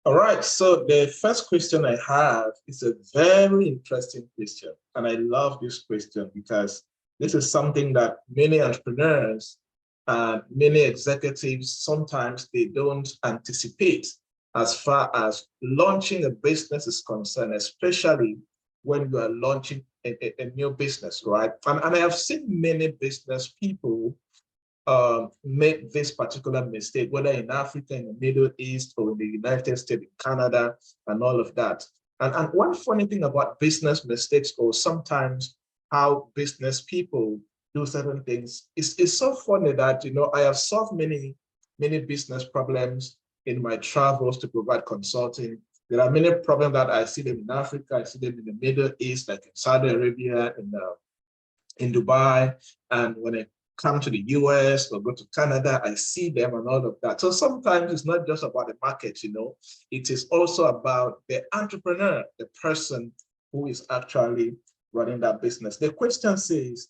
All right, so the first question I have is a very interesting question. And I love this question because this is something that many entrepreneurs and many executives, sometimes they don't anticipate as far as launching a business is concerned, especially when you are launching a new business, right? And I have seen many business people make this particular mistake, whether in Africa, in the Middle East, or in the United States, in Canada, and all of that. And one funny thing about business mistakes, or sometimes how business people do certain things, is so funny that, you know, I have solved many business problems in my travels to provide consulting. There are many problems that I see them in Africa, I see them in the Middle East, like in Saudi Arabia, in Dubai, and when I come to the US or go to Canada, I see them and all of that. So sometimes it's not just about the market, you know, it is also about the entrepreneur, the person who is actually running that business. The question says,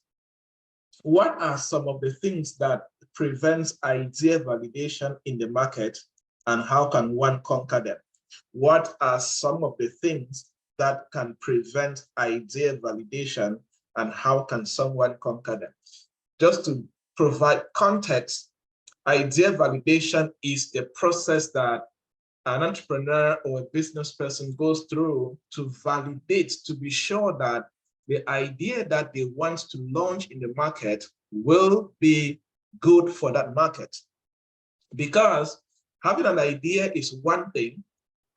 what are some of the things that prevents idea validation in the market, and how can one conquer them? What are some of the things that can prevent idea validation, and how can someone conquer them? Just to provide context, idea validation is the process that an entrepreneur or a business person goes through to validate, to be sure that the idea that they want to launch in the market will be good for that market. Because having an idea is one thing,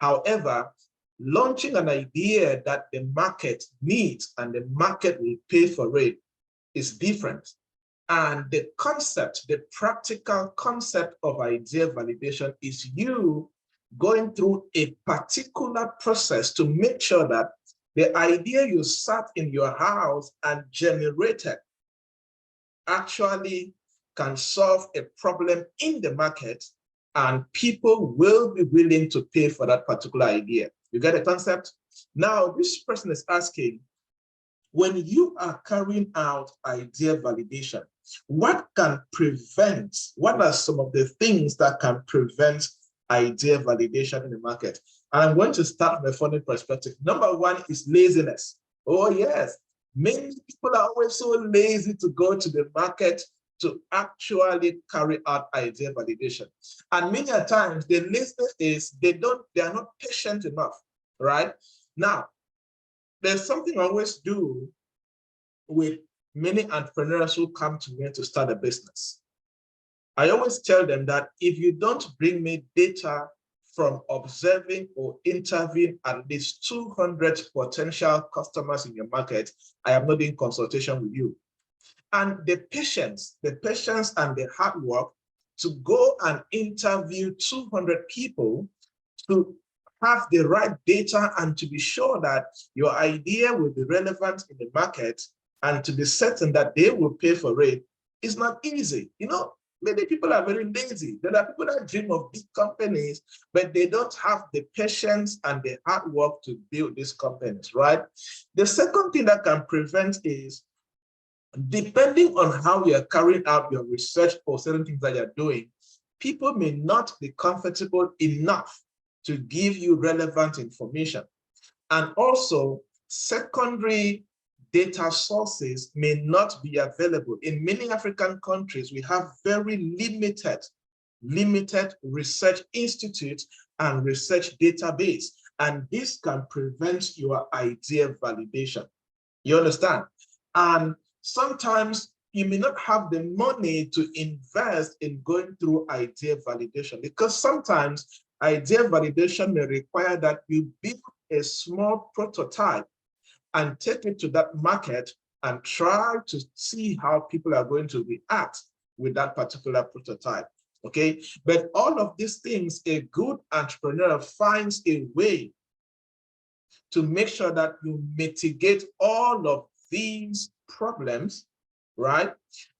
however, launching an idea that the market needs and the market will pay for it is different. And the concept, the practical concept of idea validation is you going through a particular process to make sure that the idea you sat in your house and generated actually can solve a problem in the market, and people will be willing to pay for that particular idea. You get the concept? Now, this person is asking, when you are carrying out idea validation, what can prevent, what are some of the things that can prevent idea validation in the market? And I'm going to start from a funny perspective. Number one is laziness. Oh yes, many people are always so lazy to go to the market to actually carry out idea validation. And many a times the laziness is they are not patient enough, right? Now, there's something I always do with many entrepreneurs who come to me to start a business. I always tell them that if you don't bring me data from observing or interviewing at least 200 potential customers in your market, I am not in consultation with you. And the patience and the hard work to go and interview 200 people, to have the right data and to be sure that your idea will be relevant in the market and to be certain that they will pay for it is not easy. You know, many people are very lazy. There are people that dream of big companies, but they don't have the patience and the hard work to build these companies, right? The second thing that can prevent is, depending on how you are carrying out your research or certain things that you're doing, people may not be comfortable enough to give you relevant information. And also, secondary data sources may not be available. In many African countries, we have very limited research institutes and research database, and this can prevent your idea validation. You understand? And sometimes you may not have the money to invest in going through idea validation, because sometimes idea validation may require that you build a small prototype and take it to that market and try to see how people are going to react with that particular prototype, okay? But all of these things, a good entrepreneur finds a way to make sure that you mitigate all of these problems, right?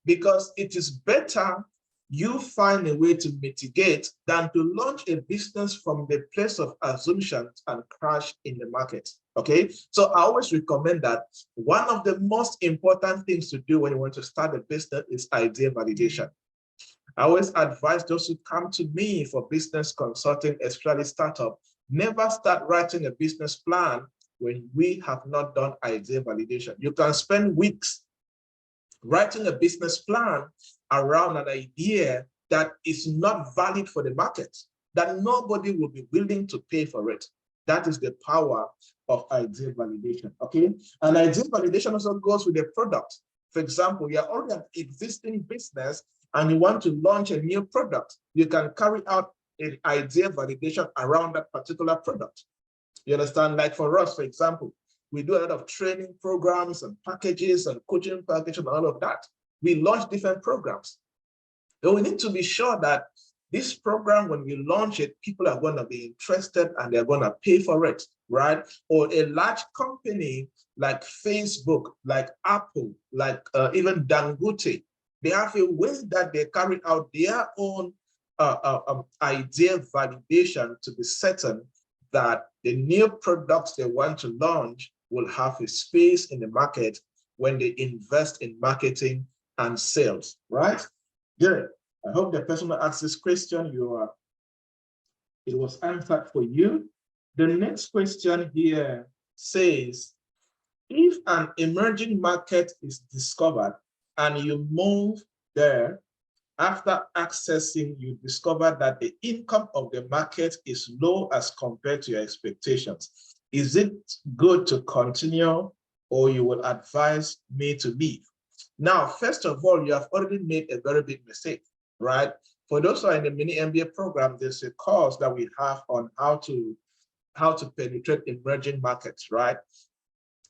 Because it is better you find a way to mitigate than to launch a business from the place of assumptions and crash in the market, okay? So I always recommend that one of the most important things to do when you want to start a business is idea validation. I always advise those who come to me for business consulting, especially startup, Never start writing a business plan when we have not done idea validation. You can spend weeks writing a business plan around an idea that is not valid for the market, that nobody will be willing to pay for it. That is the power of idea validation, okay? And idea validation also goes with the product. For example, you're already an existing business and you want to launch a new product. You can carry out an idea validation around that particular product. You understand? Like for us, for example, we do a lot of training programs and packages and coaching packages and all of that. We launch different programs. So we need to be sure that this program, when we launch it, people are going to be interested and they're going to pay for it, right? Or a large company like Facebook, like Apple, like even Dangote, they have a way that they carry out their own idea validation to be certain that the new products they want to launch will have a space in the market when they invest in marketing and sales, right? Good. I hope the person who asked this question, it was answered for you. The next question here says, if an emerging market is discovered and you move there, after accessing, you discover that the income of the market is low as compared to your expectations. Is it good to continue, or you will advise me to leave? Now, first of all, you have already made a very big mistake, right? For those who are in the mini MBA program, there's a course that we have on how to penetrate emerging markets, right?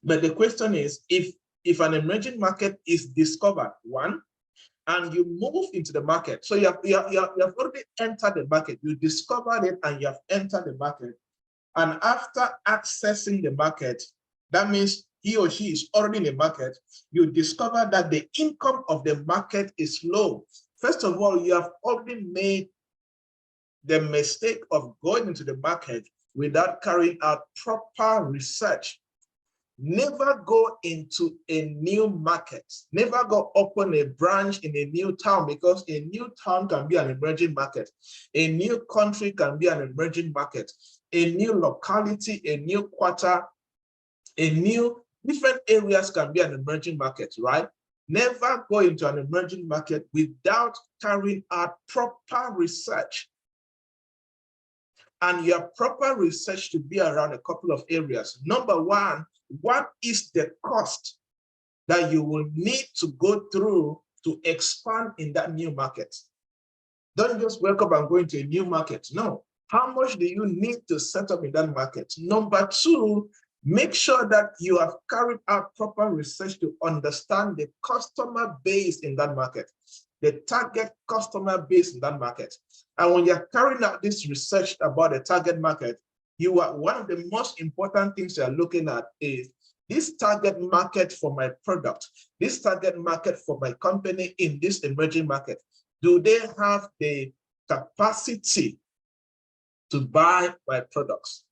But the question is, if an emerging market is discovered, one, and you move into the market, so you have already entered the market, you discovered it and you have entered the market, and after accessing the market, that means he or she is already in the market, you discover that the income of the market is low. First of all, you have already made the mistake of going into the market without carrying out proper research. Never go into a new market. Never go open a branch in a new town, because a new town can be an emerging market. A new country can be an emerging market. A new locality, a new quarter, different areas can be an emerging market, right? Never go into an emerging market without carrying out proper research. And your proper research should be around a couple of areas. Number one, what is the cost that you will need to go through to expand in that new market? Don't just wake up and go into a new market. No. How much do you need to set up in that market? Number two, make sure that you have carried out proper research to understand the customer base in that market, the target customer base in that market. And when you're carrying out this research about the target market, one of the most important things you're looking at is this target market for my product, this target market for my company in this emerging market. Do they have the capacity to buy my products?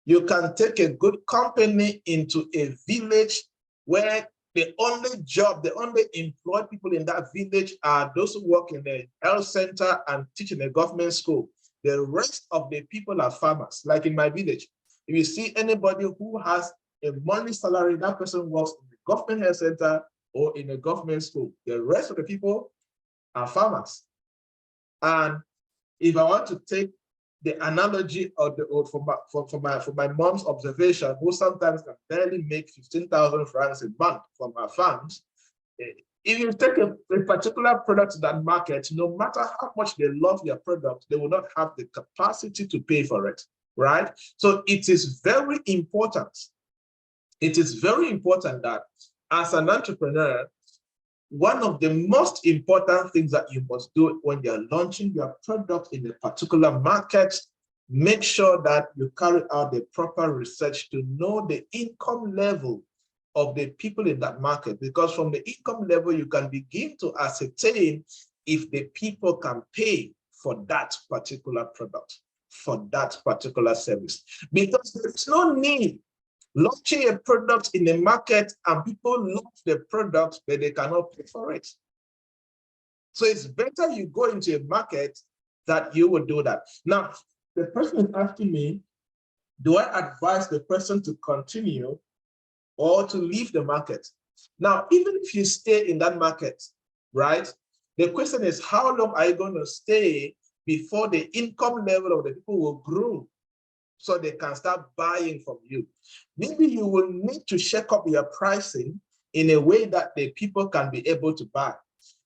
You can take a good company into a village where the only employed people in that village are those who work in the health center and teach in a government school. The rest of the people are farmers, like in my village. If you see anybody who has a monthly salary, that person works in the government health center or in a government school. The rest of the people are farmers. And if I want to take the analogy of for my mom's observation, who sometimes can barely make 15,000 francs a month from her farms, if you take a particular product to that market, no matter how much they love your product, they will not have the capacity to pay for it, right? So it is very important. It is very important that as an entrepreneur, one of the most important things that you must do when you're launching your product in a particular market, make sure that you carry out the proper research to know the income level of the people in that market, because from the income level, you can begin to ascertain if the people can pay for that particular product, for that particular service. Because there's no need launching a product in the market and people love the product, but they cannot pay for it. So it's better you go into a market that you will do that. Now, the person is asking me, Do I advise the person to continue or to leave the market? Now, even if you stay in that market, right? The question is, how long are you going to stay before the income level of the people will grow so they can start buying from you? Maybe you will need to check up your pricing in a way that the people can be able to buy.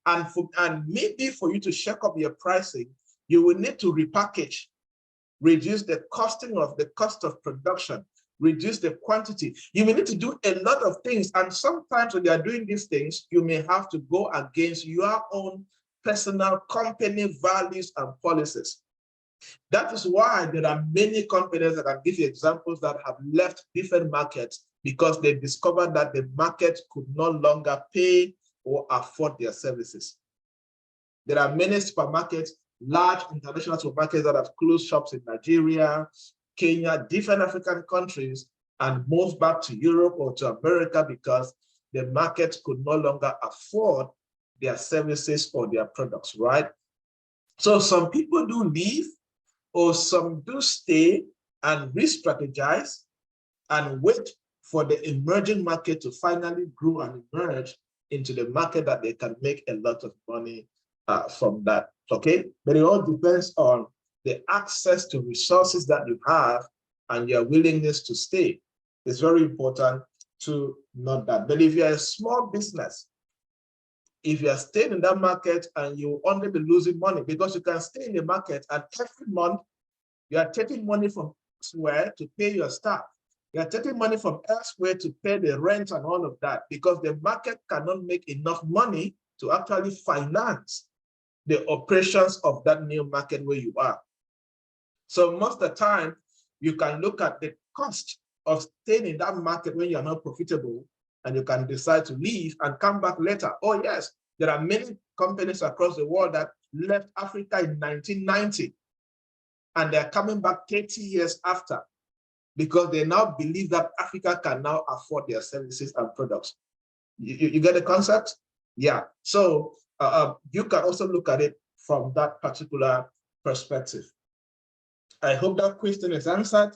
And maybe for you to check up your pricing, you will need to repackage, reduce the costing of the cost of production, reduce the quantity. You may need to do a lot of things. And sometimes when you are doing these things, you may have to go against your own personal company values and policies. That is why there are many companies that can give you examples that have left different markets because they discovered that the market could no longer pay or afford their services. There are many supermarkets, large international supermarkets that have closed shops in Nigeria, Kenya, different African countries, and moved back to Europe or to America because the market could no longer afford their services or their products, right? So some people do leave, or some do stay and re-strategize and wait for the emerging market to finally grow and emerge into the market that they can make a lot of money from that, okay? But it all depends on the access to resources that you have and your willingness to stay. It's very important to note that. But if you're a small business, if you are staying in that market and you only be losing money, because you can stay in the market and every month you are taking money from elsewhere to pay your staff. You are taking money from elsewhere to pay the rent and all of that, because the market cannot make enough money to actually finance the operations of that new market where you are. So most of the time, you can look at the cost of staying in that market when you're not profitable, and you can decide to leave and come back later. Oh yes, there are many companies across the world that left Africa in 1990, and they're coming back 30 years after, because they now believe that Africa can now afford their services and products. You get the concept? Yeah. So you can also look at it from that particular perspective. I hope that question is answered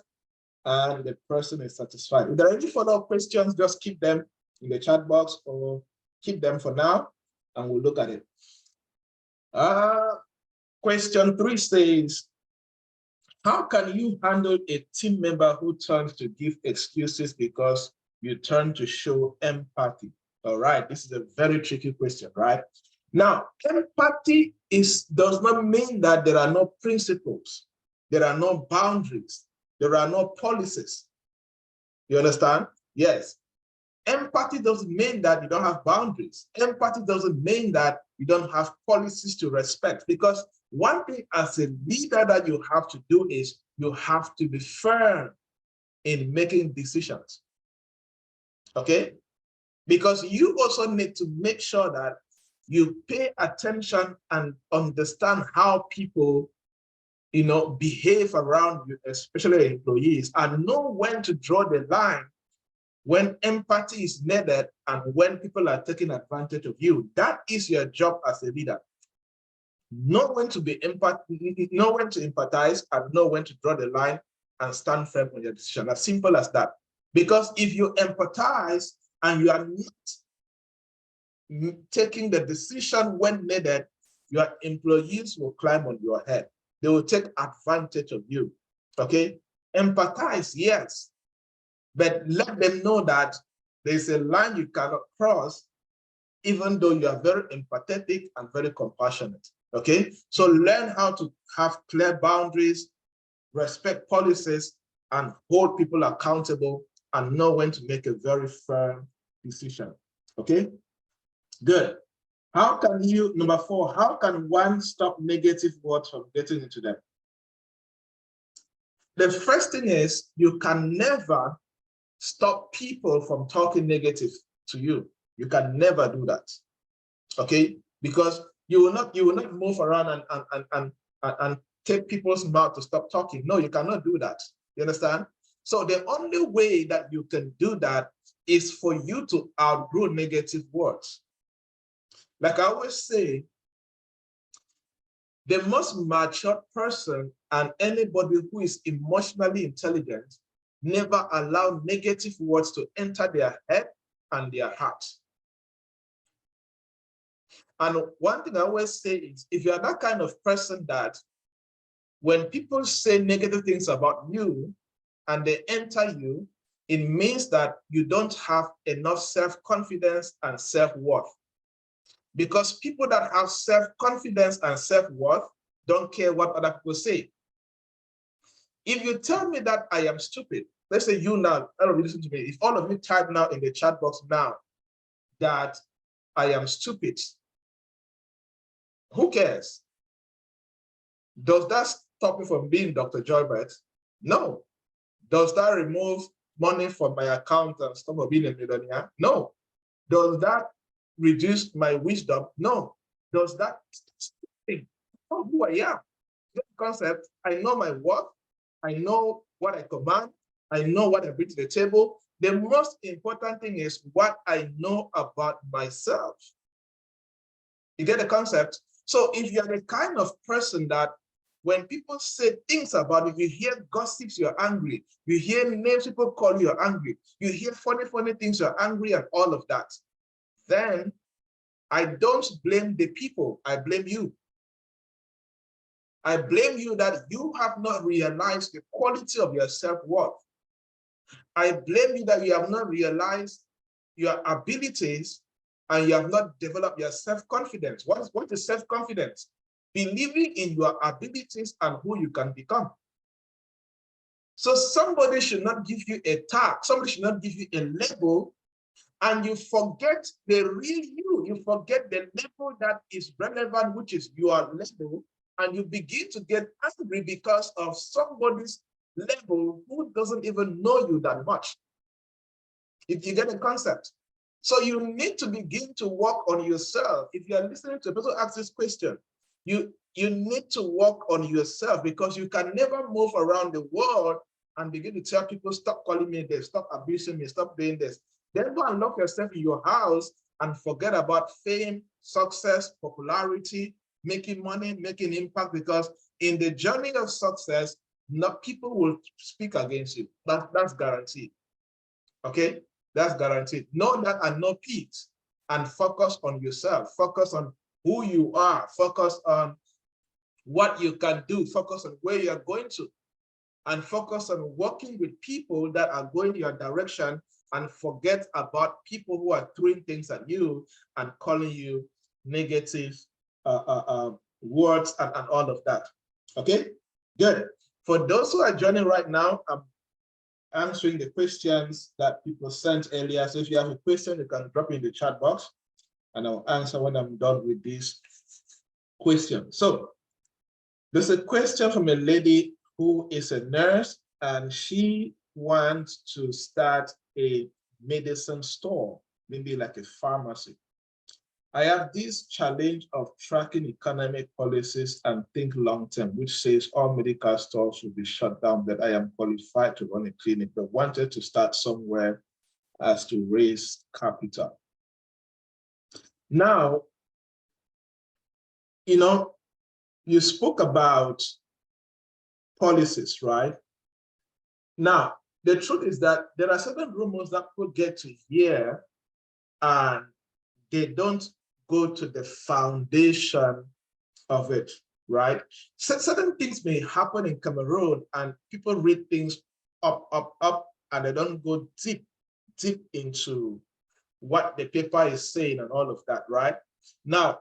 and the person is satisfied. If there are any follow-up questions, just keep them in the chat box or keep them for now and we'll look at it. Question 3 says, how can you handle a team member who turns to give excuses because you turn to show empathy? All right, this is a very tricky question, right? Now, empathy does not mean that there are no principles, there are no boundaries, there are no policies. You understand? Yes. Empathy doesn't mean that you don't have boundaries. Empathy doesn't mean that you don't have policies to respect, because one thing as a leader that you have to do is you have to be firm in making decisions, okay? Because you also need to make sure that you pay attention and understand how people, behave around you, especially employees, and know when to draw the line when empathy is needed and when people are taking advantage of you. That is your job as a leader. Know when to know when to empathize, and know when to draw the line and stand firm on your decision. As simple as that. Because if you empathize and you are not taking the decision when needed, your employees will climb on your head. They will take advantage of you. Okay? Empathize, yes. But let them know that there's a line you cannot cross, even though you are very empathetic and very compassionate. Okay, so learn how to have clear boundaries, respect policies, and hold people accountable, and know when to make a very firm decision. Okay, good. How can you, number 4, how can one stop negative words from getting into them? The first thing is, you can never stop people from talking negative to you. You can never do that. Okay, because you will not move around and take people's mouth to stop talking. No, you cannot do that. You understand? So the only way that you can do that is for you to outgrow negative words. Like I always say, the most mature person and anybody who is emotionally intelligent never allow negative words to enter their head and their heart. And one thing I always say is, if you're that kind of person that when people say negative things about you and they enter you, it means that you don't have enough self-confidence and self-worth. Because people that have self-confidence and self-worth don't care what other people say. If you tell me that I am stupid, let's say you now, all of you listen to me, if all of you type now in the chat box now that I am stupid, who cares? Does that stop me from being Dr. Joybert? No. Does that remove money from my account and stop me being a millionaire? No. Does that reduce my wisdom? No. Does that thing? Oh, who I am? The concept, I know my worth, I know what I command, I know what I bring to the table. The most important thing is what I know about myself. You get the concept? So if you're the kind of person that when people say things about you, you hear gossips, you're angry. You hear names people call you, you're angry. You hear funny things, you're angry and all of that. Then I don't blame the people, I blame you. I blame you that you have not realized the quality of your self-worth. I blame you that you have not realized your abilities and you have not developed your self-confidence. What is self-confidence? Believing in your abilities and who you can become. So somebody should not give you a tag, somebody should not give you a label, and you forget the real you. You forget the label that is relevant, which is your label, and you begin to get angry because of somebody's label who doesn't even know you that much. If you get the concept. So you need to begin to work on yourself. If you are listening to a person ask this question, you need to work on yourself, because you can never move around the world and begin to tell people, stop calling me this, stop abusing me, stop doing this. Then go and lock yourself in your house and forget about fame, success, popularity, making money, making impact, because in the journey of success, not people will speak against you. That's guaranteed. Okay, that's guaranteed. Know that and know peace, and focus on yourself. Focus on who you are. Focus on what you can do. Focus on where you're going to, and focus on working with people that are going your direction, and forget about people who are throwing things at you and calling you negative words and all of that. Okay, good. For those who are joining right now, I'm answering the questions that people sent earlier. So if you have a question, you can drop in the chat box and I'll answer when I'm done with this question. So there's a question from a lady who is a nurse, and she wants to start a medicine store, maybe like a pharmacy. I have this challenge of tracking economic policies and think long-term, which says all medical stores will be shut down, that I am qualified to run a clinic, but wanted to start somewhere as to raise capital. Now, you know, you spoke about policies, right? Now, the truth is that there are certain rumors that people get to hear and they don't go to the foundation of it, right? So certain things may happen in Cameroon and people read things up, and they don't go deep into what the paper is saying and all of that, right? Now,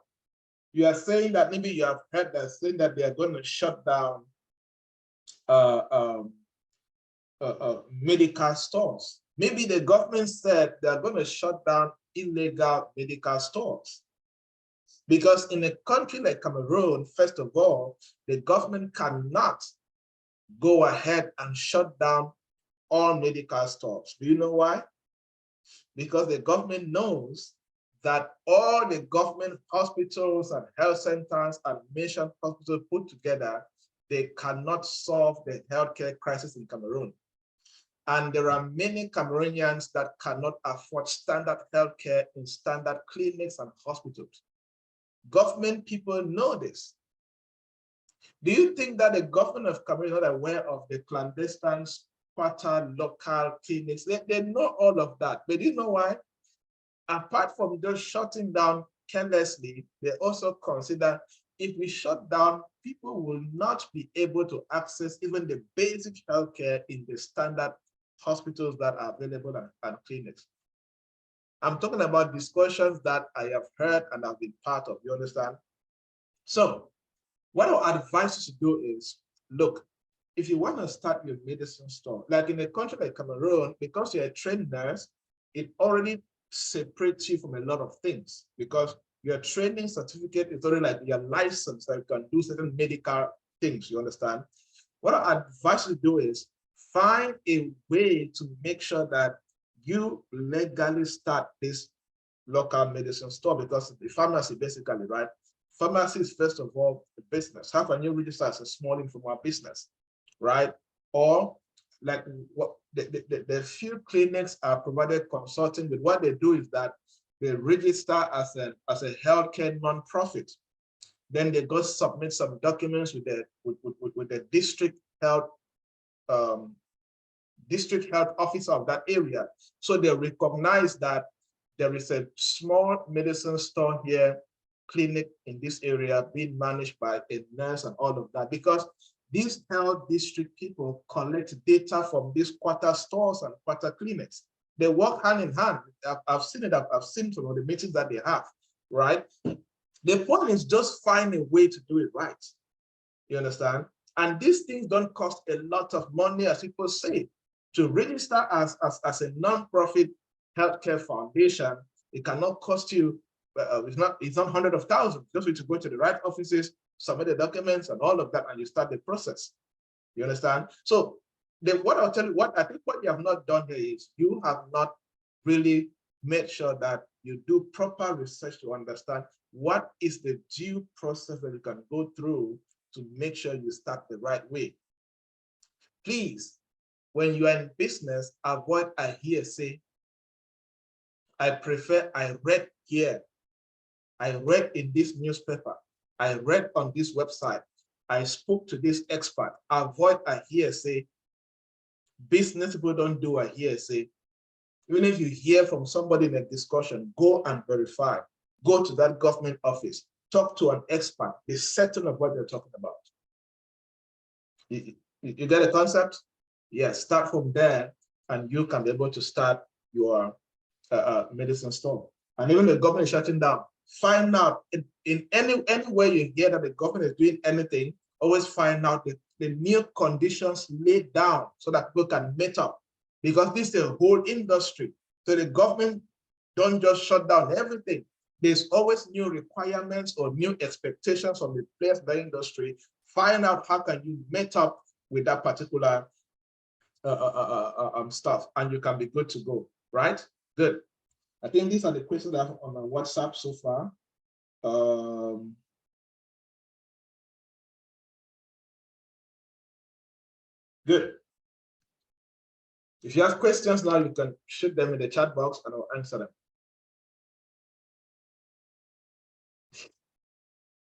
you are saying that maybe you have heard that saying that they are going to shut down medical stores. Maybe the government said they're going to shut down illegal medical stores. Because in a country like Cameroon, first of all, the government cannot go ahead and shut down all medical stores. Do you know why? Because the government knows that all the government hospitals and health centers and mission hospitals put together, they cannot solve the healthcare crisis in Cameroon. And there are many Cameroonians that cannot afford standard healthcare in standard clinics and hospitals. Government people know this. Do you think that the government of Cameroon is not aware of the clandestine quarter local clinics. They know all of that. But do you know why? Apart from just shutting down carelessly, they also consider if we shut down, people will not be able to access even the basic healthcare in the standard hospitals that are available and clinics. I'm talking about discussions that I have heard and have been part of, you understand? So what I advise you to do is, look, if you want to start your medicine store, like in a country like Cameroon, because you're a trained nurse, it already separates you from a lot of things, because your training certificate is already like your license that you can do certain medical things, you understand? What I advise you to do is find a way to make sure that you legally start this local medicine store, because the pharmacy basically, right? Pharmacy is first of all a business. How can you register as a small informal business, right? Or like what the few clinics are provided consulting with, what they do is that they register as a healthcare nonprofit. Then they go submit some documents with the district health officer of that area. So they recognize that there is a small medicine store here, clinic in this area being managed by a nurse and all of that, because these health district people collect data from these quarter stores and quarter clinics. They work hand in hand. I've seen it. I've seen some of the meetings that they have, right? The point is just find a way to do it right. You understand? And these things don't cost a lot of money, as people say. To register as a non-profit healthcare foundation, it cannot cost you, it's not hundreds of thousands. Just need to go to the right offices, submit the documents and all of that, and you start the process. You understand? So what I'll tell you, what I think what you have not done here is you have not really made sure that you do proper research to understand what is the due process that you can go through to make sure you start the right way. Please, when you are in business, avoid a hearsay. I prefer I read here. I read in this newspaper. I read on this website. I spoke to this expert. Avoid a hearsay. Business people don't do a hearsay. Even if you hear from somebody in a discussion, go and verify. Go to that government office. Talk to an expert. Be certain of what they're talking about. You get a concept? Yes, start from there, and you can be able to start your medicine store. And even the government is shutting down. Find out in any way you hear that the government is doing anything, always find out the new conditions laid down so that people can meet up. Because this is a whole industry. So the government don't just shut down everything. There's always new requirements or new expectations from the players in the industry. Find out how can you meet up with that particular stuff, and you can be good to go, right? Good. I think these are the questions I have on my WhatsApp so far. Good. If you have questions now, you can shoot them in the chat box and I'll answer them.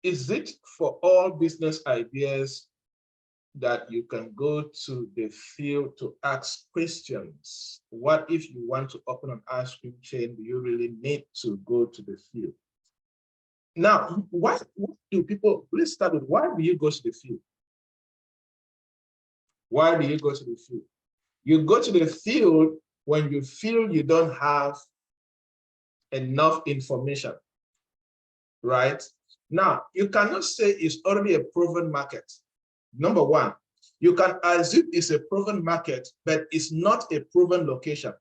Is it for all business ideas that you can go to the field to ask questions? What if you want to open an ice cream chain? Do you really need to go to the field? Now, what do people, let's start with, why do you go to the field? Why do you go to the field? You go to the field when you feel you don't have enough information, right? Now, you cannot say it's already a proven market. Number one, you can assume it's a proven market, but it's not a proven location.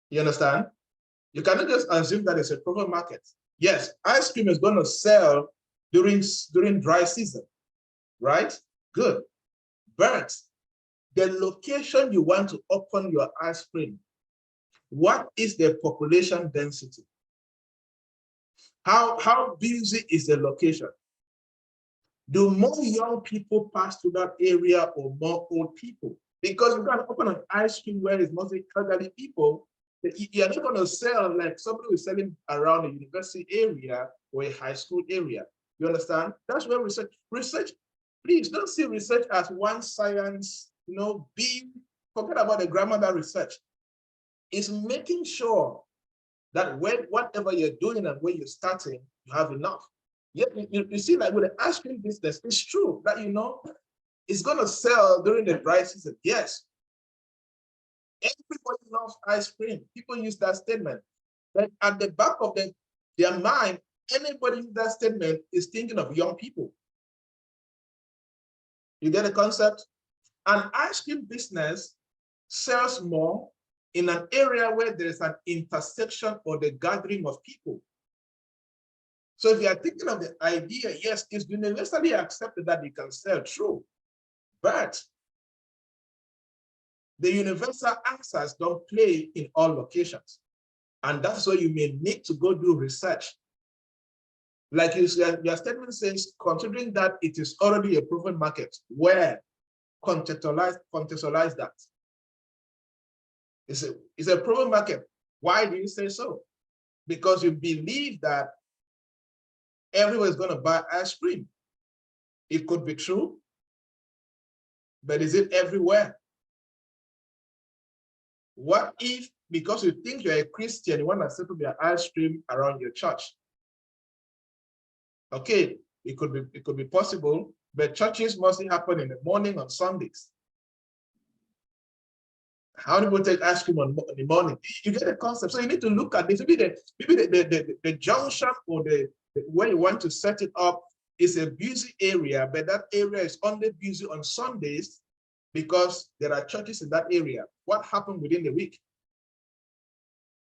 You understand? You cannot just assume that it's a proven market. Yes, ice cream is going to sell during dry season, right? Good. But the location you want to open your ice cream, what is the population density? How busy is the location? Do more young people pass through that area or more old people? Because you can open an ice cream where it's mostly elderly people, you're not going to sell like somebody who's selling around a university area or a high school area. You understand? That's where research, Please don't see research as one science, forget about the grammar that research. It's making sure that whatever you're doing and when you're starting, you have enough. Yet you see, like with the ice cream business, it's true that it's gonna sell during the dry season. Yes. Everybody loves ice cream. People use that statement. But at the back of their mind, anybody use that statement is thinking of young people. You get the concept? An ice cream business sells more in an area where there is an intersection or the gathering of people. So if you are thinking of the idea, yes, it's universally accepted that you can sell, true. But the universal answers don't play in all locations. And that's why you may need to go do research. Like your statement says, considering that it is already a proven market, where contextualize that. It's a proven market. Why do you say so? Because you believe that everyone is going to buy ice cream. It could be true, but is it everywhere? What if, because you think you're a Christian, you want to set up your ice cream around your church? Okay, it could be possible, but churches mostly happen in the morning on Sundays. How do people take ice cream in the morning? You get the concept. So you need to look at this. Maybe the junction or where you want to set it up is a busy area, but that area is only busy on Sundays because there are churches in that area. What happened within the week?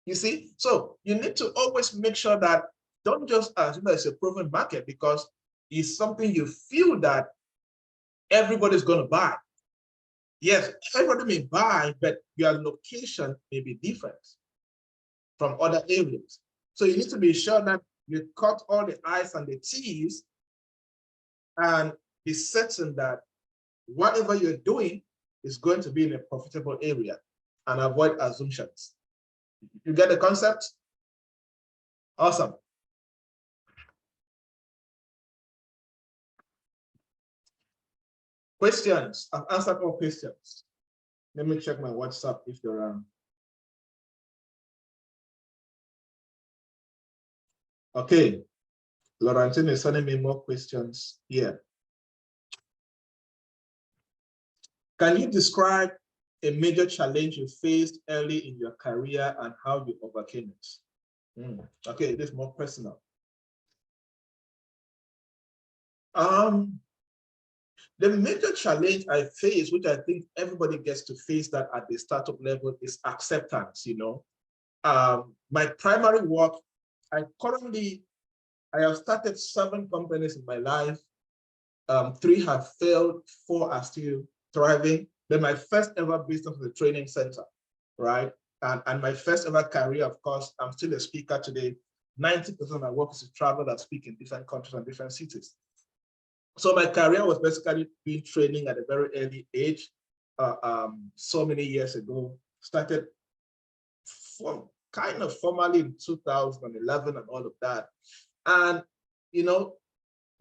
You see? So you need to always make sure that don't just assume it's a proven market because it's something you feel that everybody's going to buy. Yes, everybody may buy, but your location may be different from other areas. So you need to be sure that you cut all the I's and the T's and be certain that whatever you're doing is going to be in a profitable area and avoid assumptions. You get the concept? Awesome. Questions? I've answered all questions. Let me check my WhatsApp if there are. Okay. Laurentine is sending me more questions here. Can you describe a major challenge you faced early in your career and how you overcame it? Okay, this is more personal. The major challenge I face, which I think everybody gets to face that at the startup level, is acceptance. My primary work, I have started 7 companies in my life. 3 have failed, 4 are still thriving. Then my first ever business was a training center, right? And my first ever career, of course, I'm still a speaker today. 90% of my work is to travel and speak in different countries and different cities. So my career was basically doing training at a very early age, so many years ago. Started kind of formally in 2011 and all of that. And,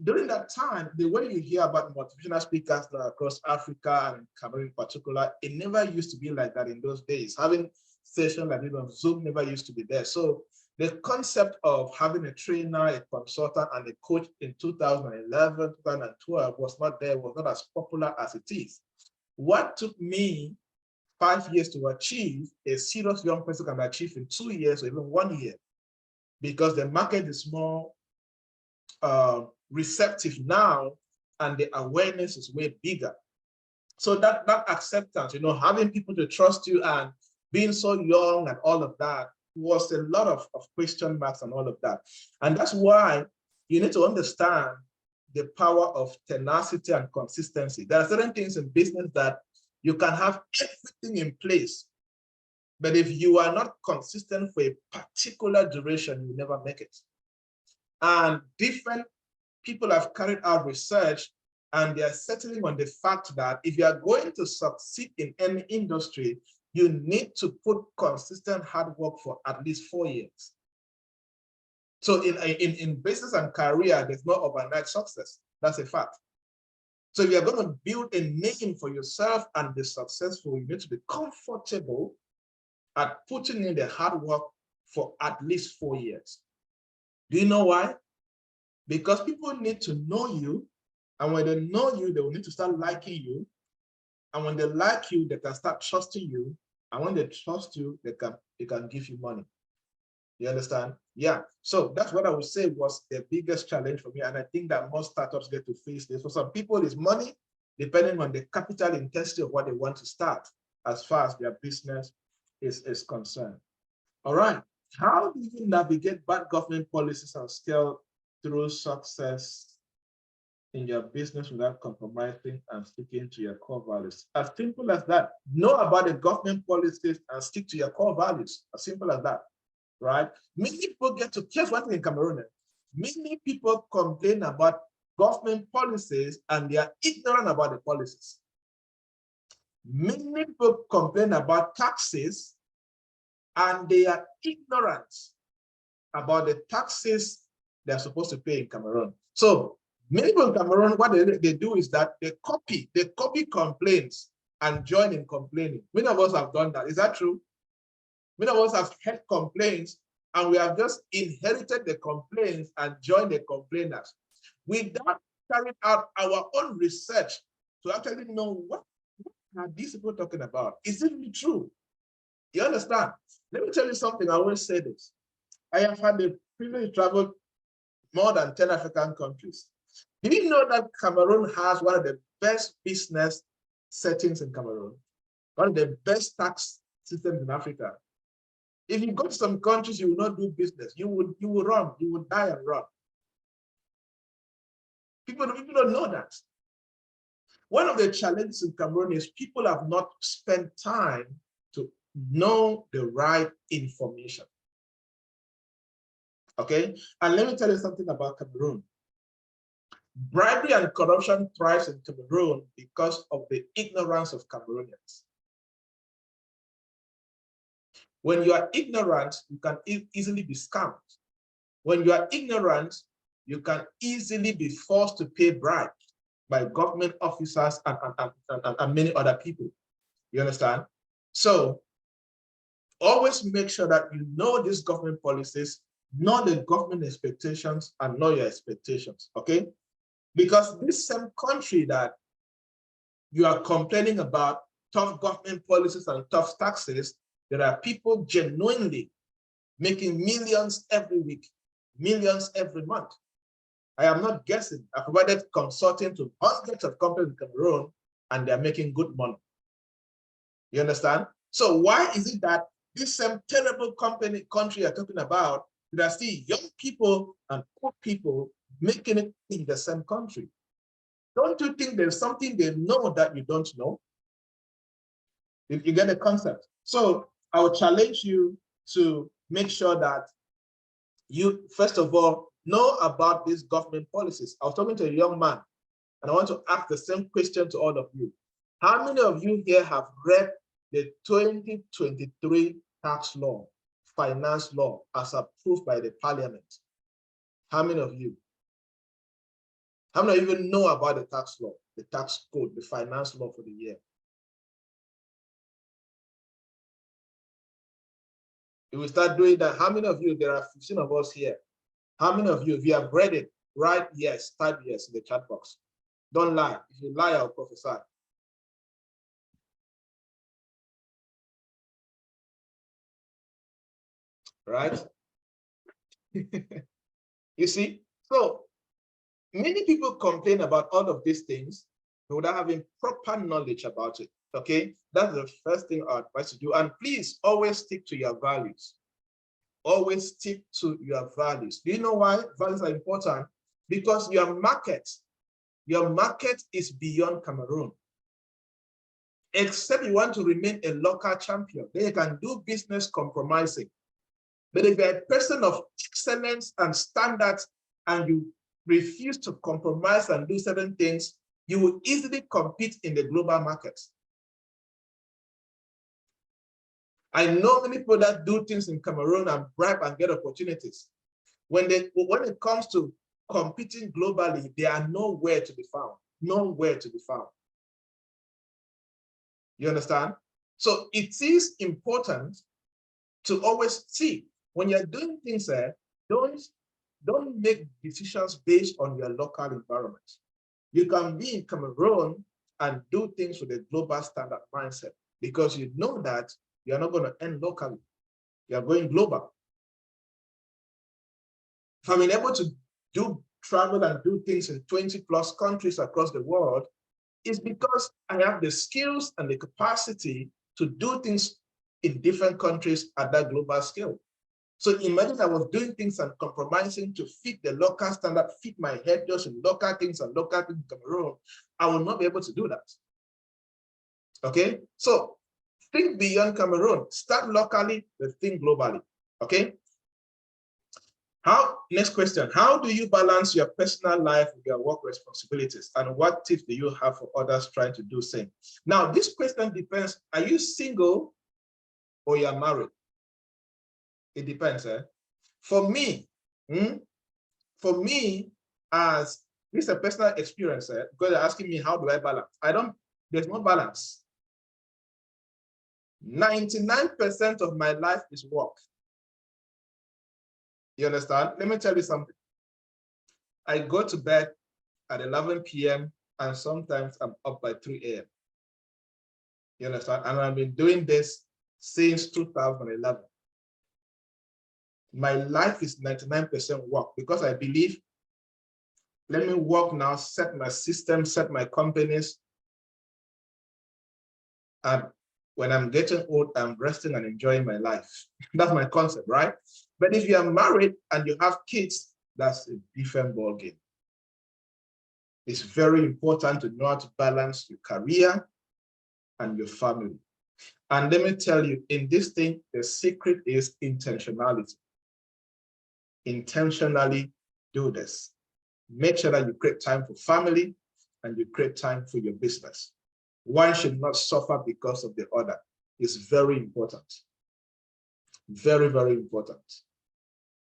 during that time, the way you hear about motivational speakers across Africa and Cameroon in particular, it never used to be like that in those days. Having sessions like this on Zoom never used to be there. So the concept of having a trainer, a consultant, and a coach in 2011, 2012 was not there, was not as popular as it is. What took me 5 years to achieve, a serious young person can achieve in 2 years or even 1 year, because the market is more receptive now and the awareness is way bigger. So that acceptance, having people to trust you and being so young and all of that was a lot of question marks and all of that. And that's why you need to understand the power of tenacity and consistency. There are certain things in business that you can have everything in place, but if you are not consistent for a particular duration, you never make it. And different people have carried out research and they are settling on the fact that if you are going to succeed in any industry, you need to put consistent hard work for at least 4 years. So in business and career, there's no overnight success. That's a fact. So if you're going to build a name for yourself and be successful, you need to be comfortable at putting in the hard work for at least 4 years. Do you know why? Because people need to know you, and when they know you, they will need to start liking you. And when they like you, they can start trusting you. And when they trust you, they can give you money. You understand? Yeah. So that's what I would say was the biggest challenge for me. And I think that most startups get to face this. For some people, it's money, depending on the capital intensity of what they want to start as far as their business is concerned. All right. How do you navigate bad government policies and scale through success in your business without compromising and sticking to your core values? As simple as that. Know about the government policies and stick to your core values. As simple as that, right? Many people get to, here's one thing in Cameroon. Many people complain about government policies and they are ignorant about the policies. Many people complain about taxes and they are ignorant about the taxes they're supposed to pay in Cameroon. So many people in Cameroon, what they do is that they copy complaints and join in complaining. Many of us have done that. Is that true? Many of us have heard complaints and we have just inherited the complaints and joined the complainers without carrying out our own research to actually know what are these people talking about. Is it really true? You understand? Let me tell you something. I always say this. I have had the privilege to travel more than 10 African countries. Did you know that Cameroon has one of the best business settings in Cameroon? One of the best tax systems in Africa. If you go to some countries, you will not do business. You will run. You will die and run. People don't know that. One of the challenges in Cameroon is people have not spent time to know the right information. Okay? And let me tell you something about Cameroon. Bribery and corruption thrives in Cameroon because of the ignorance of Cameroonians. When you are ignorant, you can easily be scammed. When you are ignorant, you can easily be forced to pay bribes by government officers and many other people. You understand? So always make sure that you know these government policies, know the government expectations, and know your expectations, okay? Because this same country that you are complaining about tough government policies and tough taxes, there are people genuinely making millions every week, millions every month. I am not guessing. I provided consulting to hundreds of companies in Cameroon, and they're making good money. You understand? So why is it that this same terrible country you're talking about, there are still young people and poor people making it in the same country? Don't you think there's something they know that you don't know? If you get the concept. So I would challenge you to make sure that you, first of all, know about these government policies. I was talking to a young man, and I want to ask the same question to all of you. How many of you here have read the 2023 tax law, finance law, as approved by the parliament? How many of you? How many of you even know about the tax law, the tax code, the finance law for the year? If we start doing that, how many of you, there are 15 of us here, how many of you, if you have read it, write yes, type yes in the chat box. Don't lie. If you lie, I'll prophesy. Right? You see? So many people complain about all of these things without having proper knowledge about it. Okay? That's the first thing I advise you to do. And please always stick to your values. Always stick to your values. Do you know why values are important? Because your market is beyond Cameroon. Except you want to remain a local champion, then you can do business compromising. But if you're a person of excellence and standards and you refuse to compromise and do certain things, you will easily compete in the global market. I know many people that do things in Cameroon and bribe and get opportunities. When it comes to competing globally, they are nowhere to be found. nowhere to be found. You understand? So it is important to always see when you're doing things there, don't make decisions based on your local environment. You can be in Cameroon and do things with a global standard mindset because you know that you're not going to end locally. You're going global. If I'm able to travel and do things in 20 plus countries across the world, it's because I have the skills and the capacity to do things in different countries at that global scale. So imagine I was doing things and compromising to fit the local standard, fit my head just in local things and local things in Cameroon, I will not be able to do that. Okay, so think beyond Cameroon, start locally, but think globally. Okay. Next question, how do you balance your personal life with your work responsibilities? And what tips do you have for others trying to do the same? Now, this question depends, are you single or you're married? It depends. For me, as this is a personal experience, because you're asking me how do I balance? There's no balance. 99% of my life is work. You understand? Let me tell you something. I go to bed at 11 p.m. and sometimes I'm up by 3 a.m. You understand? And I've been doing this since 2011. My life is 99% work because I believe, let me work now, set my system, set my companies. And when I'm getting old, I'm resting and enjoying my life. That's my concept, right? But if you are married and you have kids, that's a different ballgame. It's very important to know how to balance your career and your family. And let me tell you, in this thing, the secret is intentionality. Intentionally do this. Make sure that you create time for family and you create time for your business. One should not suffer because of the other. It's very important. Very, very important.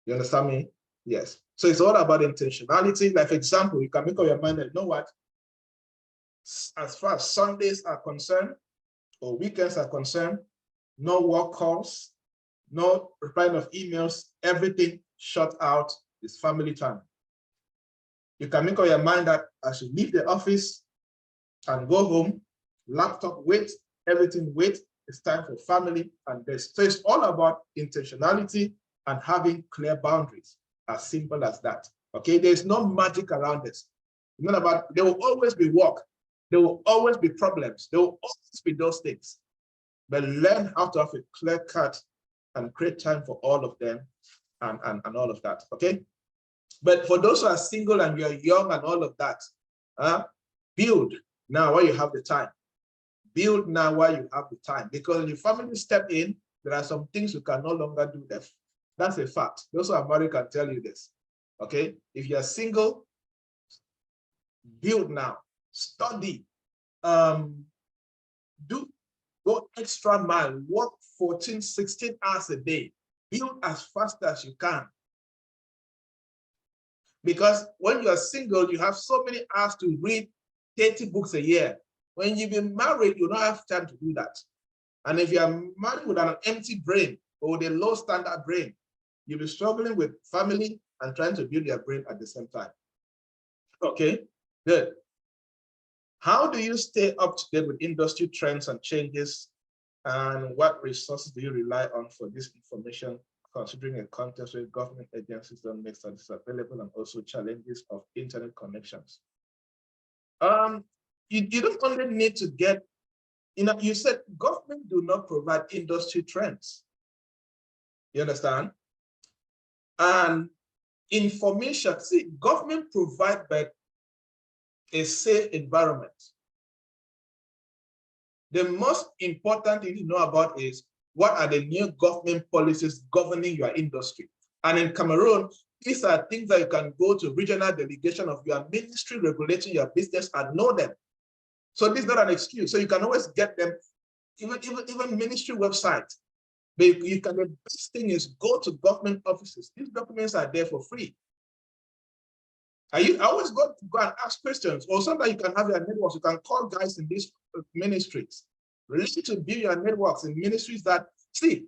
You understand me? Yes. So it's all about intentionality. Like, for example, you can make up your mind that, you know what? As far as Sundays are concerned, or weekends are concerned, no work calls, no replying of emails, everything shut out is family time. You can make up your mind that I should leave the office and go home, laptop wait, everything wait, it's time for family and this. So it's all about intentionality and having clear boundaries, as simple as that. Okay, there's no magic around this. It's not about, there will always be work, there will always be problems, there will always be those things. But learn how to have a clear cut and create time for all of them and all of that. Okay. But for those who are single and you're young and all of that, build now while you have the time. Build now while you have the time. Because when your family step in, there are some things you can no longer do them. That's a fact. Those who are married can tell you this. Okay? If you're single, build now. Study. Go extra mile. Work 14, 16 hours a day. Build as fast as you can. Because when you are single, you have so many hours to read 30 books a year. When you've been married, you don't have time to do that. And if you are married with an empty brain or with a low standard brain, you'll be struggling with family and trying to build your brain at the same time. Okay, good. How do you stay up to date with industry trends and changes? And what resources do you rely on for this information, considering a context where government agencies don't make statistics available and also challenges of internet connections? You don't only need to get, you said government do not provide industry trends. You understand? And information, see, government provide but a safe environment. The most important thing to know about is what are the new government policies governing your industry. And in Cameroon, these are things that you can go to regional delegation of your ministry regulating your business and know them. So this is not an excuse. So you can always get them, even ministry website. But the best thing is go to government offices. These documents are there for free. I always go and ask questions, or sometimes you can have your networks. You can call guys in these ministries. Really to build your networks in ministries that, see,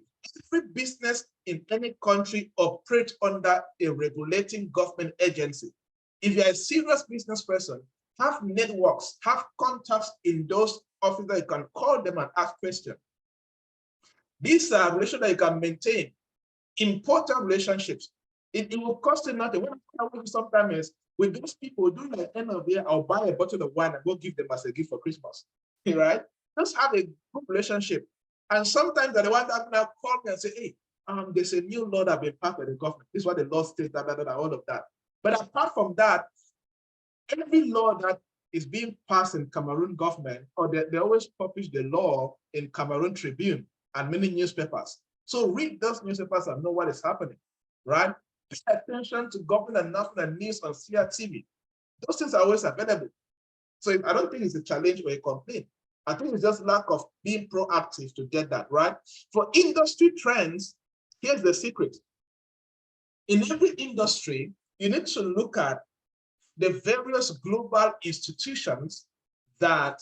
every business in any country operates under a regulating government agency. If you're a serious business person, have networks, have contacts in those offices. You can call them and ask questions. These are relations that you can maintain, important relationships. It will cost you nothing. What I do sometimes is, with those people, during the end of the year, I'll buy a bottle of wine and go give them as a gift for Christmas, right? Just have a good relationship. And sometimes they're the one that now call me and say, hey, there's a new law that been passed by the government. This is what the law states, all of that. But apart from that, every law that is being passed in Cameroon government, or they always publish the law in Cameroon Tribune and many newspapers. So read those newspapers and know what is happening, right? Pay attention to government and national news on CRTV. Those things are always available. So I don't think it's a challenge or a complaint. I think it's just lack of being proactive to get that, right? For industry trends, here's the secret. In every industry, you need to look at the various global institutions that,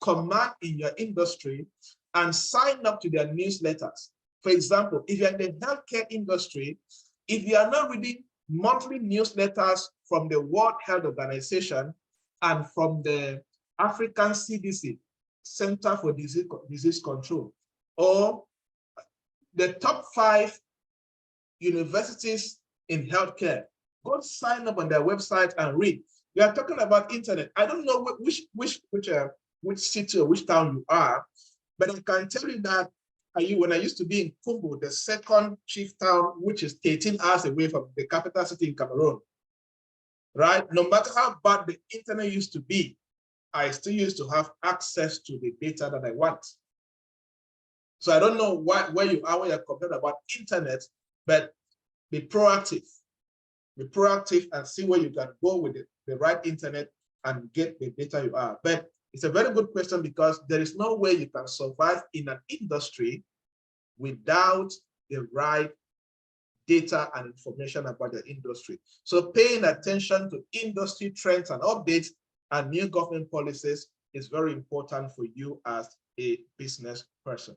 command in your industry and sign up to their newsletters. For example, if you're in the healthcare industry, if you are not reading monthly newsletters from the World Health Organization and from the African CDC, Center for Disease Control, or the top 5 universities in healthcare, go sign up on their website and read. We are talking about internet. I don't know which city or which town you are, but I can tell you that when I used to be in Kumbu, the second chief town, which is 13 hours away from the capital city in Cameroon, right? No matter how bad the internet used to be, I still used to have access to the data that I want. So I don't know where you are when you're complaining about internet, but be proactive. Be proactive and see where you can go with the right internet and get the data you are. But it's a very good question, because there is no way you can survive in an industry without the right data and information about the industry. So paying attention to industry trends and updates and new government policies is very important for you as a business person.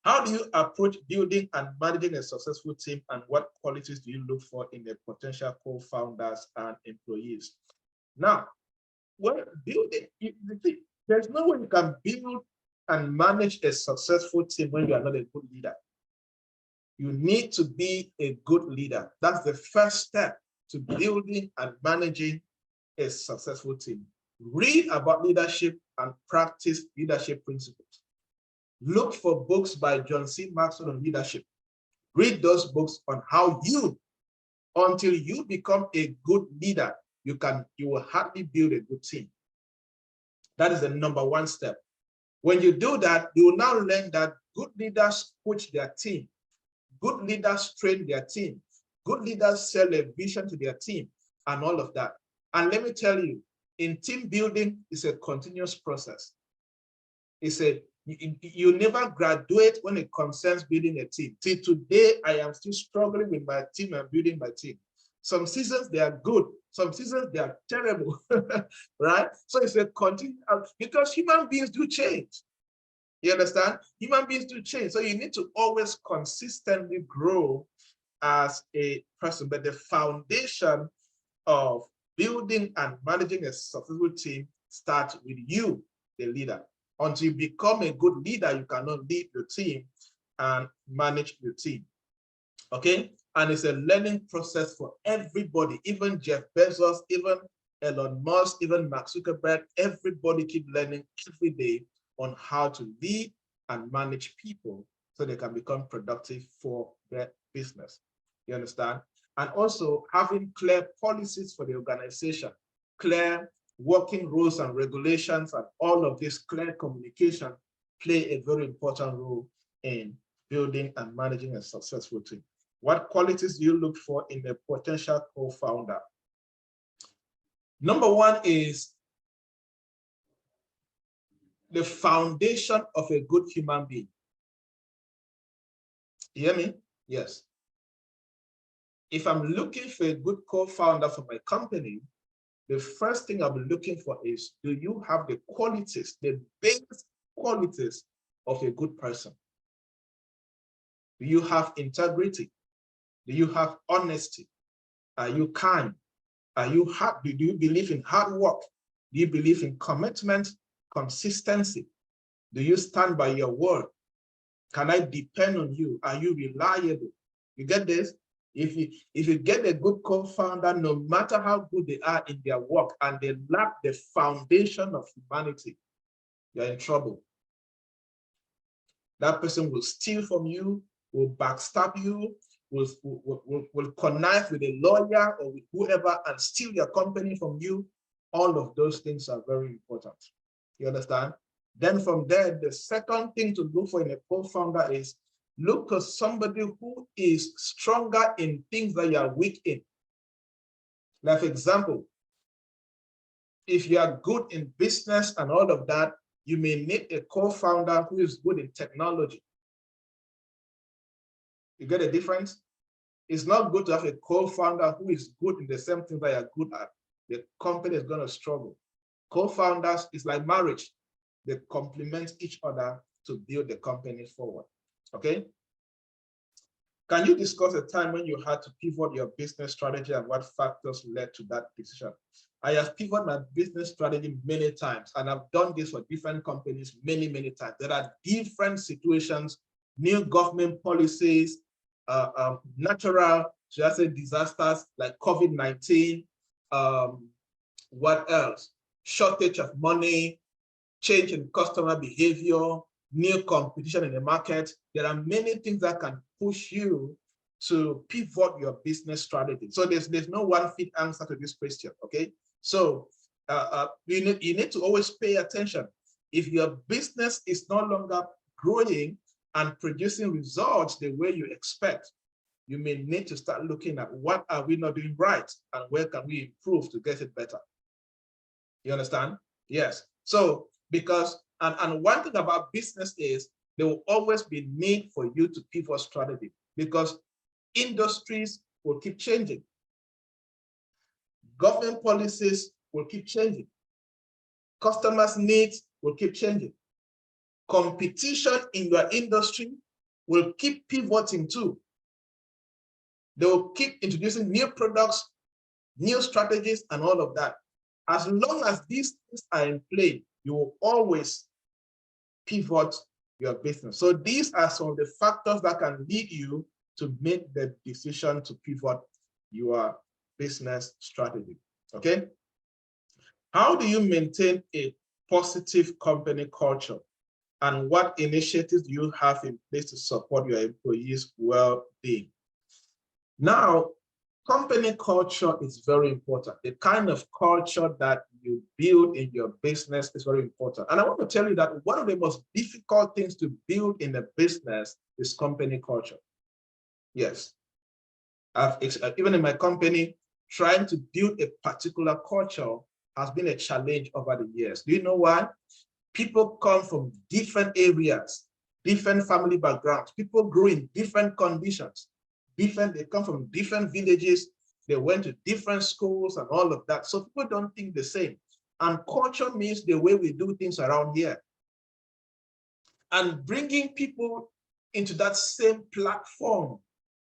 How do you approach building and managing a successful team, and what qualities do you look for in the potential co-founders and employees? Now, when building, there's no way you can build and manage a successful team when you are not a good leader. You need to be a good leader. That's the first step to building and managing a successful team. Read about leadership and practice leadership principles. Look for books by John C. Maxwell on leadership. Read those books on how until you become a good leader, you will hardly build a good team. That is the number one step. When you do that, you will now learn that good leaders coach their team. Good leaders train their team. Good leaders sell a vision to their team and all of that. And let me tell you, in team building, it's a continuous process. You never graduate when it concerns building a team. Till today, I am still struggling with my team and building my team. Some seasons they are good, some seasons they are terrible, right? So it's a continuous, because human beings do change. You understand? Human beings do change. So you need to always consistently grow as a person. But the foundation of building and managing a successful team starts with you, the leader. Until you become a good leader, you cannot lead your team and manage your team. Okay? And it's a learning process for everybody, even Jeff Bezos, even Elon Musk, even Mark Zuckerberg. Everybody keep learning every day on how to lead and manage people so they can become productive for their business. You understand? And also having clear policies for the organization, clear working rules and regulations, and all of this clear communication play a very important role in building and managing a successful team. What qualities do you look for in a potential co-founder? Number one is the foundation of a good human being. You hear me? Yes. If I'm looking for a good co-founder for my company, the first thing I'll be looking for is, do you have the qualities, the basic qualities of a good person? Do you have integrity? Do you have honesty? Are you kind? Are you happy? Do you believe in hard work? Do you believe in commitment, consistency? Do you stand by your word? Can I depend on you? Are you reliable? You get this? If you get a good co-founder, no matter how good they are in their work and they lack the foundation of humanity, you're in trouble. That person will steal from you, will backstab you, will connive with a lawyer or with whoever and steal your company from you. All of those things are very important. You understand? Then from there, the second thing to look for in a co-founder is look for somebody who is stronger in things that you are weak in. Like, for example, if you are good in business and all of that, you may need a co-founder who is good in technology. You get a difference? It's not good to have a co-founder who is good in the same thing that you're good at. The company is going to struggle. Co-founders is like marriage. They complement each other to build the company forward. Okay? Can you discuss a time when you had to pivot your business strategy and what factors led to that decision? I have pivoted my business strategy many times, and I've done this for different companies many, many times. There are different situations, new government policies, natural, should I say, disasters like COVID-19, what else? Shortage of money, change in customer behavior, new competition in the market. There are many things that can push you to pivot your business strategy. So there's no one fit answer to this question, okay? So you need to always pay attention. If your business is no longer growing and producing results the way you expect, you may need to start looking at what are we not doing right and where can we improve to get it better. You understand? Yes. So because, and one thing about business is there will always be need for you to pivot strategy because industries will keep changing. Government policies will keep changing. Customers' needs will keep changing. Competition in your industry will keep pivoting too. They will keep introducing new products, new strategies, and all of that. As long as these things are in play, you will always pivot your business. So these are some of the factors that can lead you to make the decision to pivot your business strategy, okay? How do you maintain a positive company culture? And what initiatives do you have in place to support your employees' well-being? Now, company culture is very important. The kind of culture that you build in your business is very important. And I want to tell you that one of the most difficult things to build in a business is company culture. Yes. Even in my company, trying to build a particular culture has been a challenge over the years. Do you know why? People come from different areas, different family backgrounds. People grow in different conditions. They come from different villages. They went to different schools and all of that. So people don't think the same. And culture means the way we do things around here. And bringing people into that same platform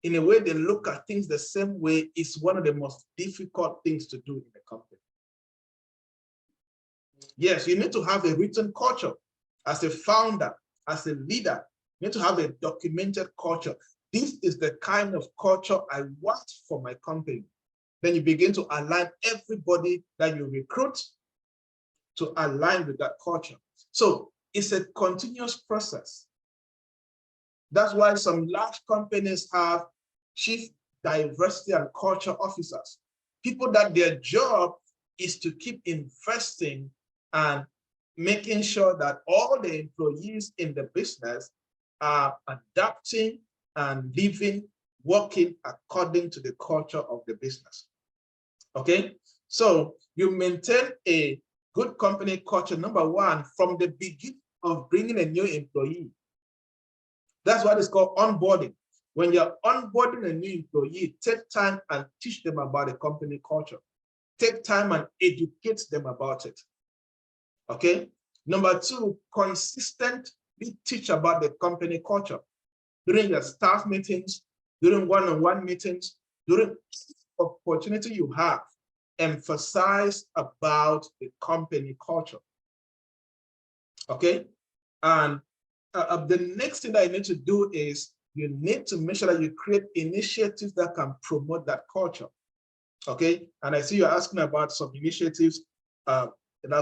in a way they look at things the same way is one of the most difficult things to do in a company. Yes, you need to have a written culture. As a founder, as a leader, you need to have a documented culture. This is the kind of culture I want for my company. Then you begin to align everybody that you recruit to align with that culture. So it's a continuous process. That's why some large companies have chief diversity and culture officers, people that their job is to keep investing and making sure that all the employees in the business are adapting and living, working according to the culture of the business. Okay, so you maintain a good company culture, number one, from the beginning of bringing a new employee. That's what is called onboarding. When you're onboarding a new employee, take time and teach them about the company culture. Take time and educate them about it. Okay. Number two, consistently teach about the company culture during your staff meetings, during one-on-one meetings, during opportunity you have. Emphasize about the company culture. Okay. And the next thing that you need to do is you need to make sure that you create initiatives that can promote that culture. Okay. And I see you're asking about some initiatives that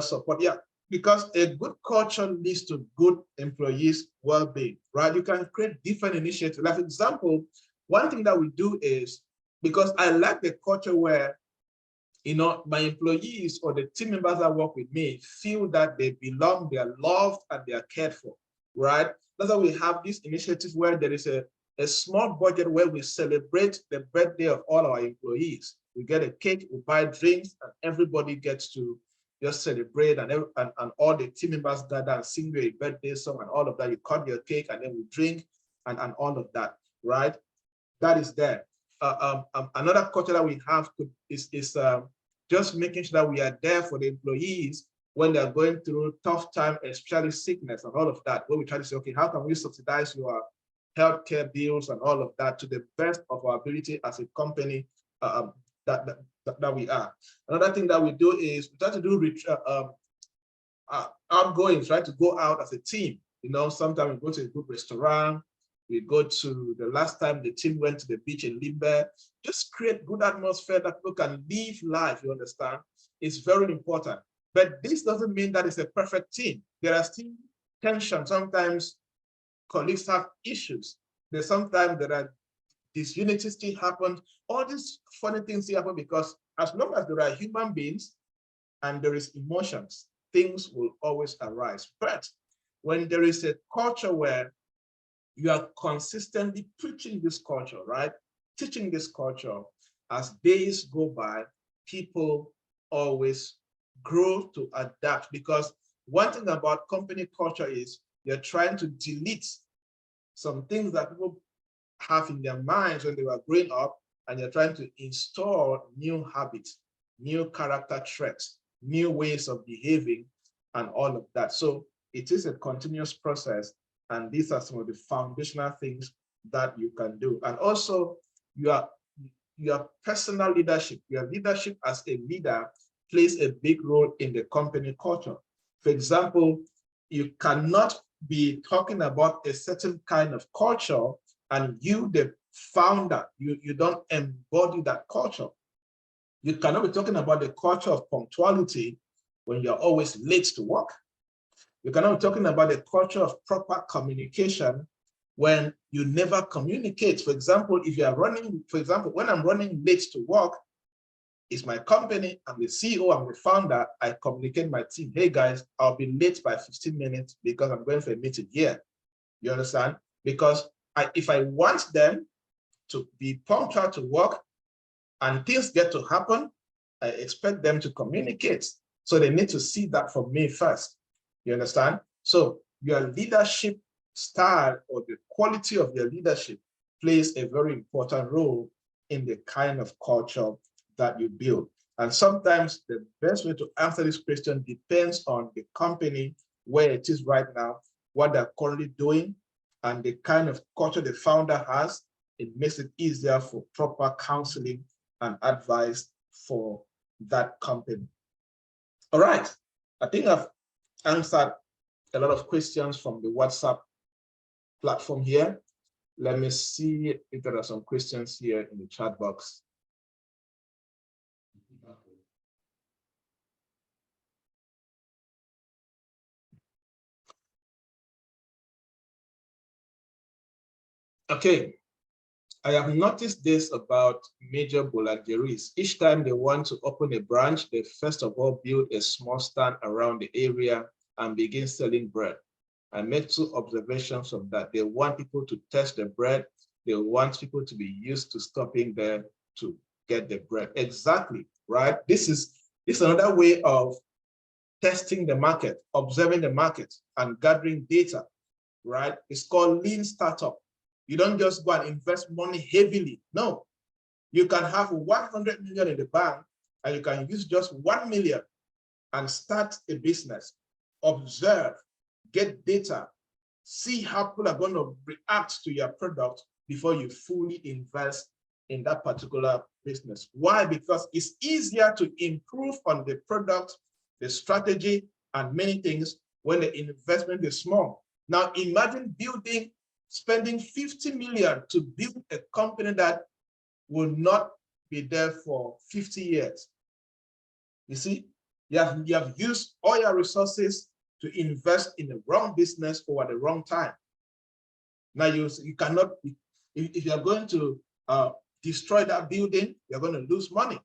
support. Yeah, because a good culture leads to good employees' well-being, right? You can create different initiatives. Like, for example, one thing that we do is, because I like the culture where, you know, my employees or the team members that work with me feel that they belong, they are loved, and they are cared for, right? That's why we have this initiative where there is a small budget where we celebrate the birthday of all our employees. We get a cake, we buy drinks, and everybody gets to just celebrate, and all the team members gather and sing your birthday song and all of that. You cut your cake and then we drink and all of that, right? That is there. Another culture that we have is just making sure that we are there for the employees when they're going through tough time, especially sickness and all of that, where we try to say, okay, how can we subsidize your healthcare bills and all of that to the best of our ability as a company that we are. Another thing that we do is we try to do outgoings, try to go out as a team. You know, sometimes we go to a good restaurant, we go to, the last time the team went to the beach in Limbe, just create good atmosphere that people can live life, you understand? It's very important. But this doesn't mean that it's a perfect team. There are still tensions. Sometimes colleagues have issues. Sometimes there are disunity still happens. All these funny things still happen because as long as there are human beings and there is emotions, things will always arise. But when there is a culture where you are consistently preaching this culture, right? Teaching this culture, as days go by, people always grow to adapt, because one thing about company culture is you're trying to delete some things that people have in their minds when they were growing up, and you're trying to install new habits, new character traits, new ways of behaving, and all of that. So it is a continuous process, and these are some of the foundational things that you can do. And also your personal leadership, your leadership as a leader plays a big role in the company culture. For example, you cannot be talking about a certain kind of culture and you, the founder, you don't embody that culture. You cannot be talking about the culture of punctuality when you're always late to work. You cannot be talking about the culture of proper communication when you never communicate. For example, if you are running, for example, when I'm running late to work, it's my company, I'm the CEO, I'm the founder, I communicate my team, hey guys, I'll be late by 15 minutes because I'm going for a meeting here. You understand? Because if I want them to be punctual to work and things get to happen, I expect them to communicate. So they need to see that from me first. You understand? So your leadership style or the quality of your leadership plays a very important role in the kind of culture that you build. And sometimes the best way to answer this question depends on the company, where it is right now, what they're currently doing, and the kind of culture the founder has. It makes it easier for proper counseling and advice for that company. All right, I think I've answered a lot of questions from the WhatsApp platform here. Let me see if there are some questions here in the chat box. Okay, I have noticed this about major boulangeries. Each time they want to open a branch, they first of all build a small stand around the area and begin selling bread. I made two observations of that. They want people to test the bread. They want people to be used to stopping there to get the bread. Exactly, right? This is another way of testing the market, observing the market, and gathering data, right? It's called lean startup. You don't just go and invest money heavily. No, you can have 100 million in the bank and you can use just 1 million and start a business. Observe, get data, see how people are going to react to your product before you fully invest in that particular business. Why? Because it's easier to improve on the product, the strategy, and many things when the investment is small. Now imagine spending 50 million to build a company that will not be there for 50 years. You see, you have used all your resources to invest in the wrong business or at the wrong time. Now you cannot, if you're going to destroy that building, you're going to lose money.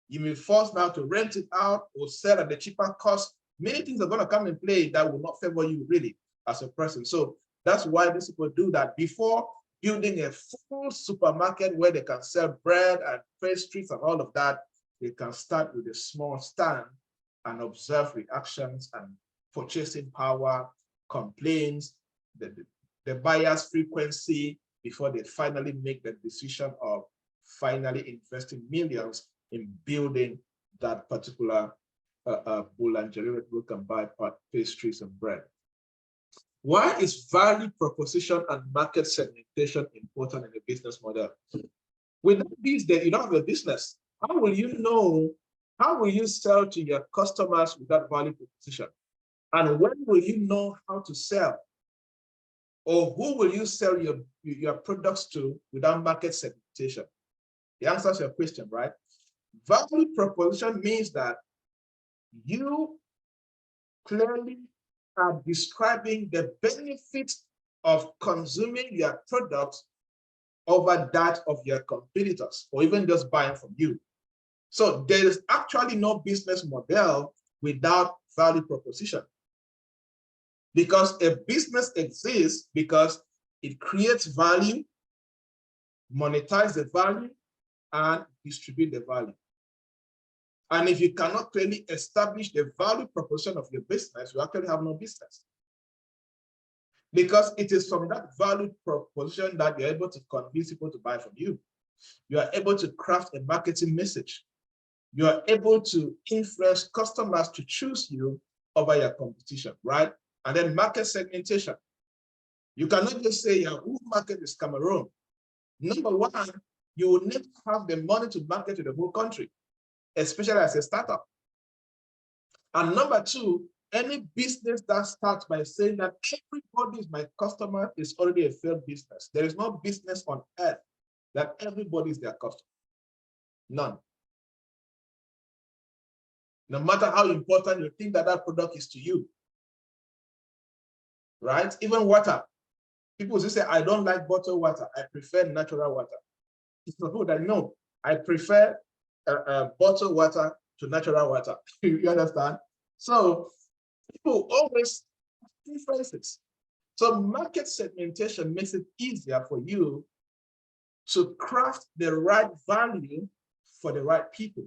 You may force now to rent it out or sell at the cheaper cost. Many things are going to come in play that will not favor you really as a person. So that's why these people do that. Before building a full supermarket where they can sell bread and pastries and all of that, they can start with a small stand and observe reactions and purchasing power, complaints, the buyer's frequency before they finally make the decision of finally investing millions in building that particular boulangerie where people can buy pastries and bread. Why is value proposition and market segmentation important in a business model? Without these, you don't have a business. How will you know? How will you sell to your customers without value proposition? And when will you know how to sell? Or who will you sell your products to without market segmentation? The answer is your question, right? Value proposition means that you clearly are describing the benefits of consuming your products over that of your competitors, or even just buying from you. So there is actually no business model without value proposition. Because a business exists because it creates value, monetize the value, and distribute the value. And if you cannot clearly establish the value proposition of your business, you actually have no business. Because it is from that value proposition that you're able to convince people to buy from you. You are able to craft a marketing message. You are able to influence customers to choose you over your competition, right? And then market segmentation. You cannot just say your whole market is Cameroon. Number one, you will need to have the money to market to the whole country, especially as a startup. And number two, any business that starts by saying that everybody is my customer is already a failed business. There is no business on earth that everybody is their customer. None. No matter how important you think that that product is to you. Right? Even water. People say, I don't like bottled water. I prefer natural water. It's people that know, I prefer bottled water to natural water. You understand? So people always have differences. So market segmentation makes it easier for you to craft the right value for the right people.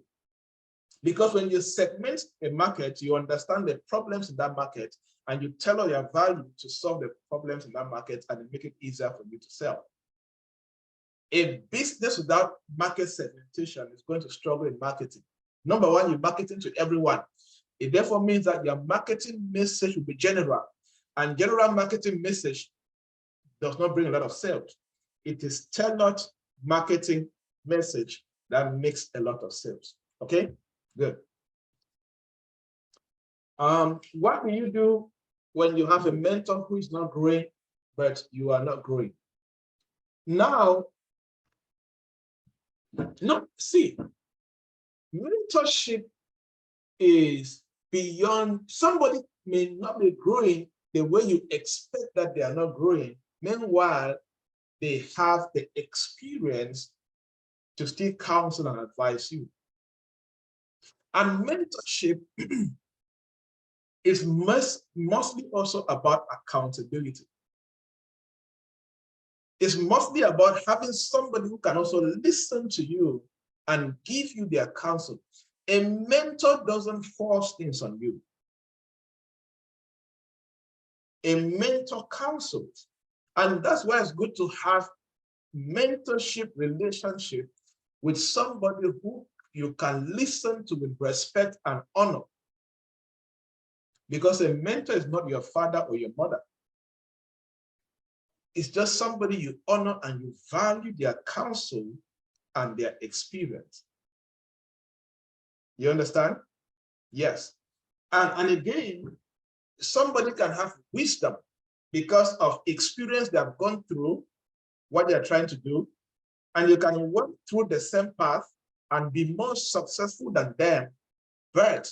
Because when you segment a market, you understand the problems in that market and you tailor your value to solve the problems in that market and make it easier for you to sell. A business without market segmentation is going to struggle in marketing. Number one, you're marketing to everyone. It therefore means that your marketing message will be general, and general marketing message does not bring a lot of sales. It is tailored marketing message that makes a lot of sales. Okay, good. What do you do when you have a mentor who is not growing, but you are not growing? Now, no, see, mentorship is beyond, somebody may not be growing the way you expect that they are not growing. Meanwhile, they have the experience to still counsel and advise you. And mentorship is mostly also about accountability. It's mostly about having somebody who can also listen to you and give you their counsel. A mentor doesn't force things on you. A mentor counsels. And that's why it's good to have mentorship relationship with somebody who you can listen to with respect and honor. Because a mentor is not your father or your mother. It's just somebody you honor and you value their counsel and their experience. You understand? Yes. And again, somebody can have wisdom because of experience they have gone through, what they are trying to do, and you can walk through the same path and be more successful than them, but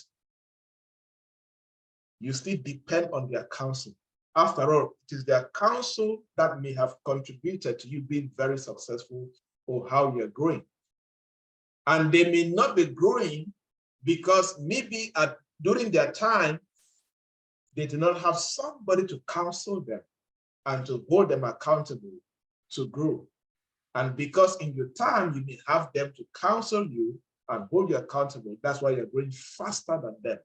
you still depend on their counsel. After all, it is their counsel that may have contributed to you being very successful or how you're growing. And they may not be growing because maybe during their time, they do not have somebody to counsel them and to hold them accountable to grow. And because in your time, you may have them to counsel you and hold you accountable. That's why you're growing faster than them.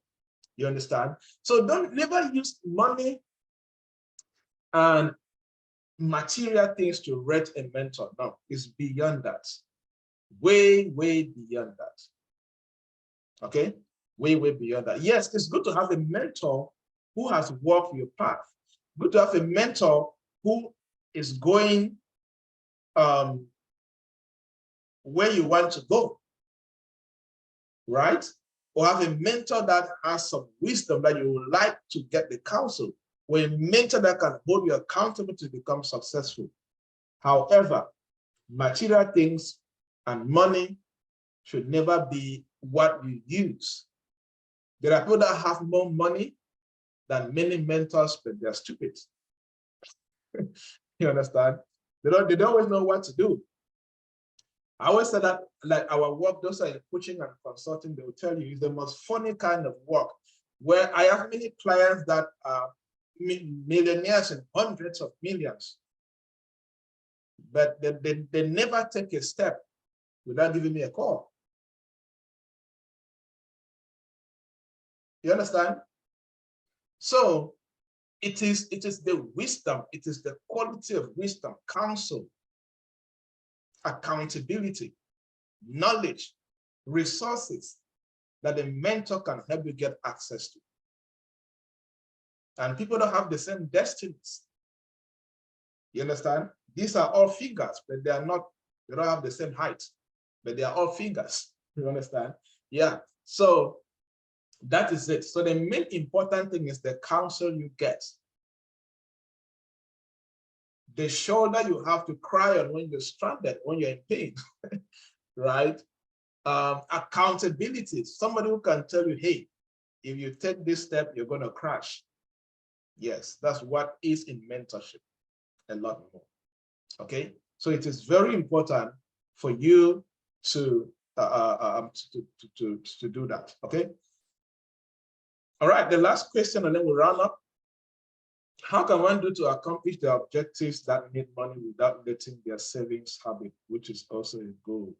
You understand? So never use money and material things to rate a mentor. No, it's beyond that. Way, way beyond that. Okay? Way, way beyond that. Yes, it's good to have a mentor who has walked your path. Good to have a mentor who is going where you want to go, right? Or have a mentor that has some wisdom that you would like to get the counsel, or a mentor that can hold you accountable to become successful. However, material things and money should never be what you use. There are people that have more money than many mentors, but they're stupid. You understand? They don't always know what to do. I always say that, like our work, those are in coaching and consulting, they will tell you it's the most funny kind of work, where I have many clients that are millionaires and hundreds of millions, but they never take a step without giving me a call. You understand? So it is the wisdom, it is the quality of wisdom, counsel, accountability, knowledge, resources that a mentor can help you get access to. And people don't have the same destinies. You understand? These are all figures, but they don't have the same height, but they are all figures. You understand? Yeah. So that is it. So the main important thing is the counsel you get. The shoulder you have to cry on when you're stranded, when you're in pain, right? Accountability, somebody who can tell you, hey, if you take this step, you're going to crash. Yes, that's what is in mentorship, a lot more. Okay, so it is very important for you to do that. Okay. All right, the last question, and then we'll round up. How can one do to accomplish their objectives that need money without letting their savings habit, which is also a goal,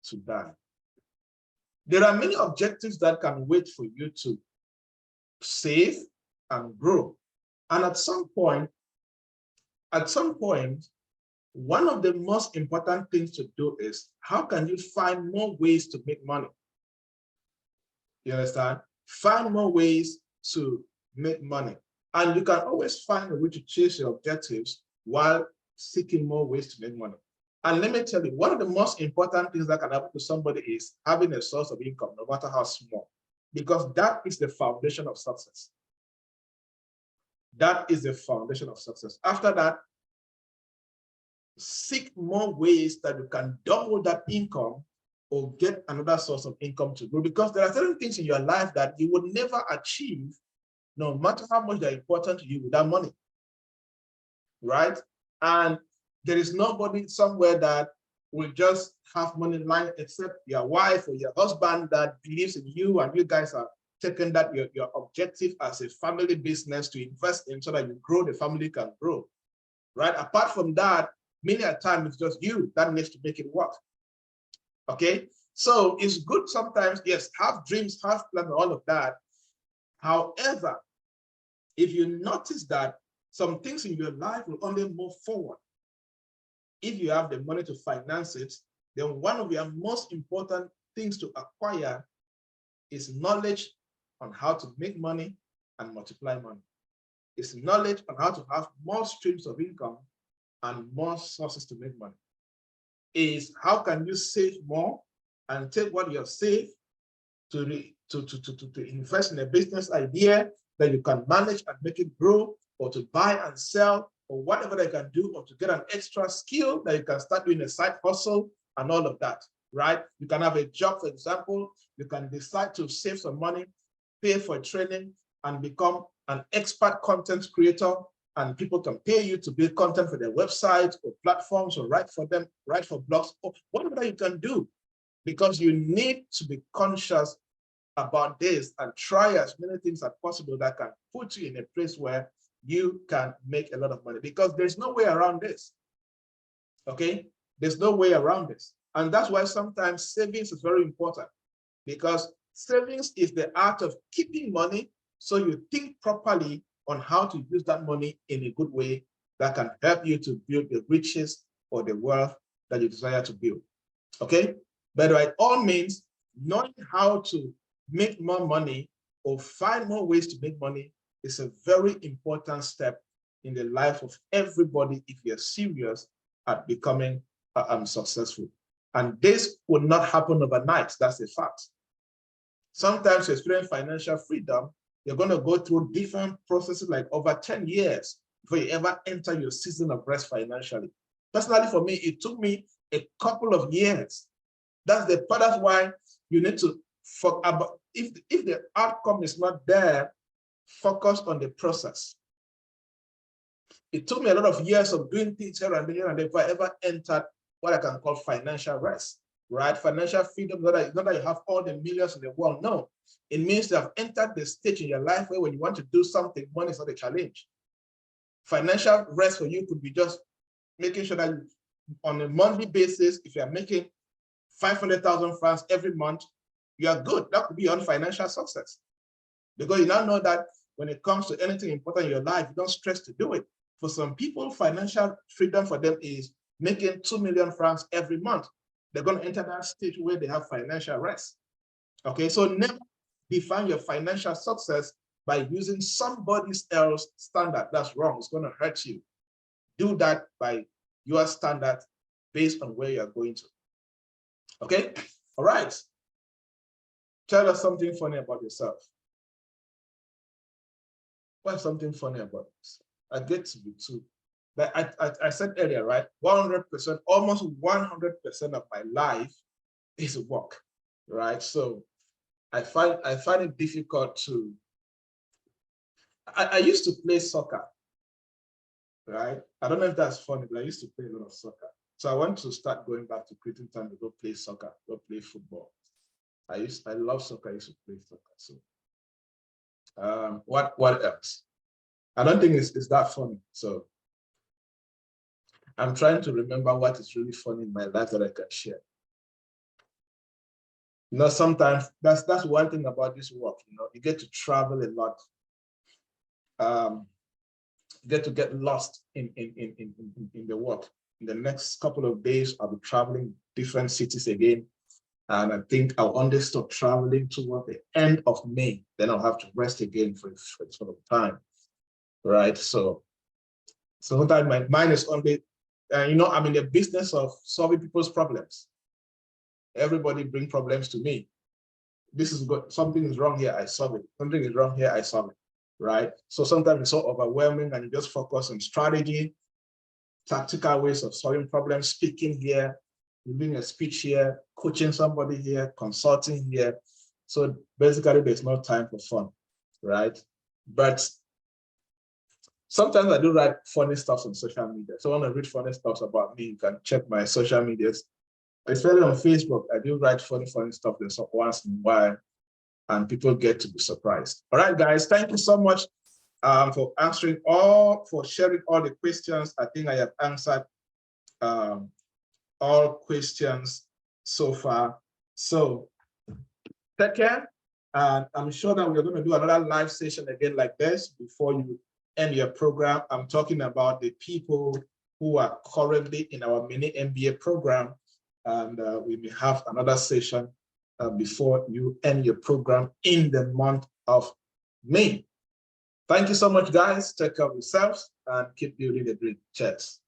to die? There are many objectives that can wait for you to save and grow. And at some point, one of the most important things to do is, how can you find more ways to make money? You understand? Find more ways to make money. And you can always find a way to chase your objectives while seeking more ways to make money. And let me tell you, one of the most important things that can happen to somebody is having a source of income, no matter how small, because that is the foundation of success. That is the foundation of success. After that, seek more ways that you can double that income or get another source of income to grow, because there are certain things in your life that you would never achieve, no matter how much they're important to you, without money, right? And there is nobody somewhere that will just have money lying except your wife or your husband that believes in you, and you guys are taking that your objective as a family business to invest in so that you grow, the family can grow, right? Apart from that, many a time it's just you that needs to make it work. Okay, so it's good sometimes, yes, have dreams, have plans, all of that. However, if you notice that some things in your life will only move forward if you have the money to finance it, then one of your most important things to acquire is knowledge on how to make money and multiply money. It's knowledge on how to have more streams of income and more sources to make money. Is how can you save more and take what you have saved to invest in a business idea that you can manage and make it grow, or to buy and sell, or whatever they can do, or to get an extra skill that you can start doing a side hustle and all of that, right? You can have a job, for example. You can decide to save some money, pay for training, and become an expert content creator, and people can pay you to build content for their websites or platforms, or write for them, write for blogs, or whatever you can do, because you need to be conscious about this and try as many things as possible that can put you in a place where you can make a lot of money, because there's no way around this. Okay, there's no way around this. And that's why sometimes savings is very important, because savings is the art of keeping money, so you think properly on how to use that money in a good way that can help you to build the riches or the wealth that you desire to build. Okay, but by all means, knowing how to make more money or find more ways to make money is a very important step in the life of everybody if you're serious at becoming successful. And this will not happen overnight. That's a fact. Sometimes to experience financial freedom, you're going to go through different processes, like over 10 years before you ever enter your season of rest financially. Personally, for me, it took me a couple of years. That's why you need to, if the outcome is not there, focus on the process. It took me a lot of years of doing things here and there before I ever entered what I can call financial rest, right? Financial freedom, not that you have all the millions in the world. No, it means you have entered the stage in your life where when you want to do something, money is not a challenge. Financial rest for you could be just making sure that on a monthly basis, if you're making 500,000 francs every month, you are good. That could be your financial success. Because you now know that when it comes to anything important in your life, you don't stress to do it. For some people, financial freedom for them is making 2 million francs every month. They're going to enter that stage where they have financial rest. Okay, so never define your financial success by using somebody else's standard. That's wrong. It's going to hurt you. Do that by your standard based on where you're going to. Okay, all right. Tell us something funny about yourself. What's something funny about this? I get to be too. Like I said earlier, right? 100%, almost 100% of my life is work, right? So I find it difficult to. I used to play soccer, right? I don't know if that's funny, but I used to play a lot of soccer. So I want to start going back to creating time to go play soccer, go play football. I love soccer. I used to play soccer. So what else? I don't think it's that funny. So I'm trying to remember what is really funny in my life that I can share. You know, sometimes that's one thing about this work. You know, you get to travel a lot. You get to get lost in the work. In the next couple of days, I'll be traveling different cities again. And I think I'll only stop traveling toward the end of May. Then I'll have to rest again for sort of time, right? So that my mind is only, you know, I'm in the business of solving people's problems. Everybody bring problems to me. This is good. Something is wrong here, I solve it. Something is wrong here, I solve it, right? So sometimes it's so overwhelming and you just focus on strategy, tactical ways of solving problems, speaking here, giving a speech here, coaching somebody here, consulting here. So basically there's no time for fun, right? But sometimes I do write funny stuff on social media. So when I read funny stuff about me, you can check my social medias. Especially on Facebook, I do write funny stuff once in a while, and people get to be surprised. All right, guys, thank you so much for sharing all the questions. I think I have answered all questions so far. So take care. And I'm sure that we're going to do another live session again like this before you end your program. I'm talking about the people who are currently in our mini MBA program, and we may have another session before you end your program in the month of May. Thank you so much, guys. Take care of yourselves and keep building the dream. Cheers.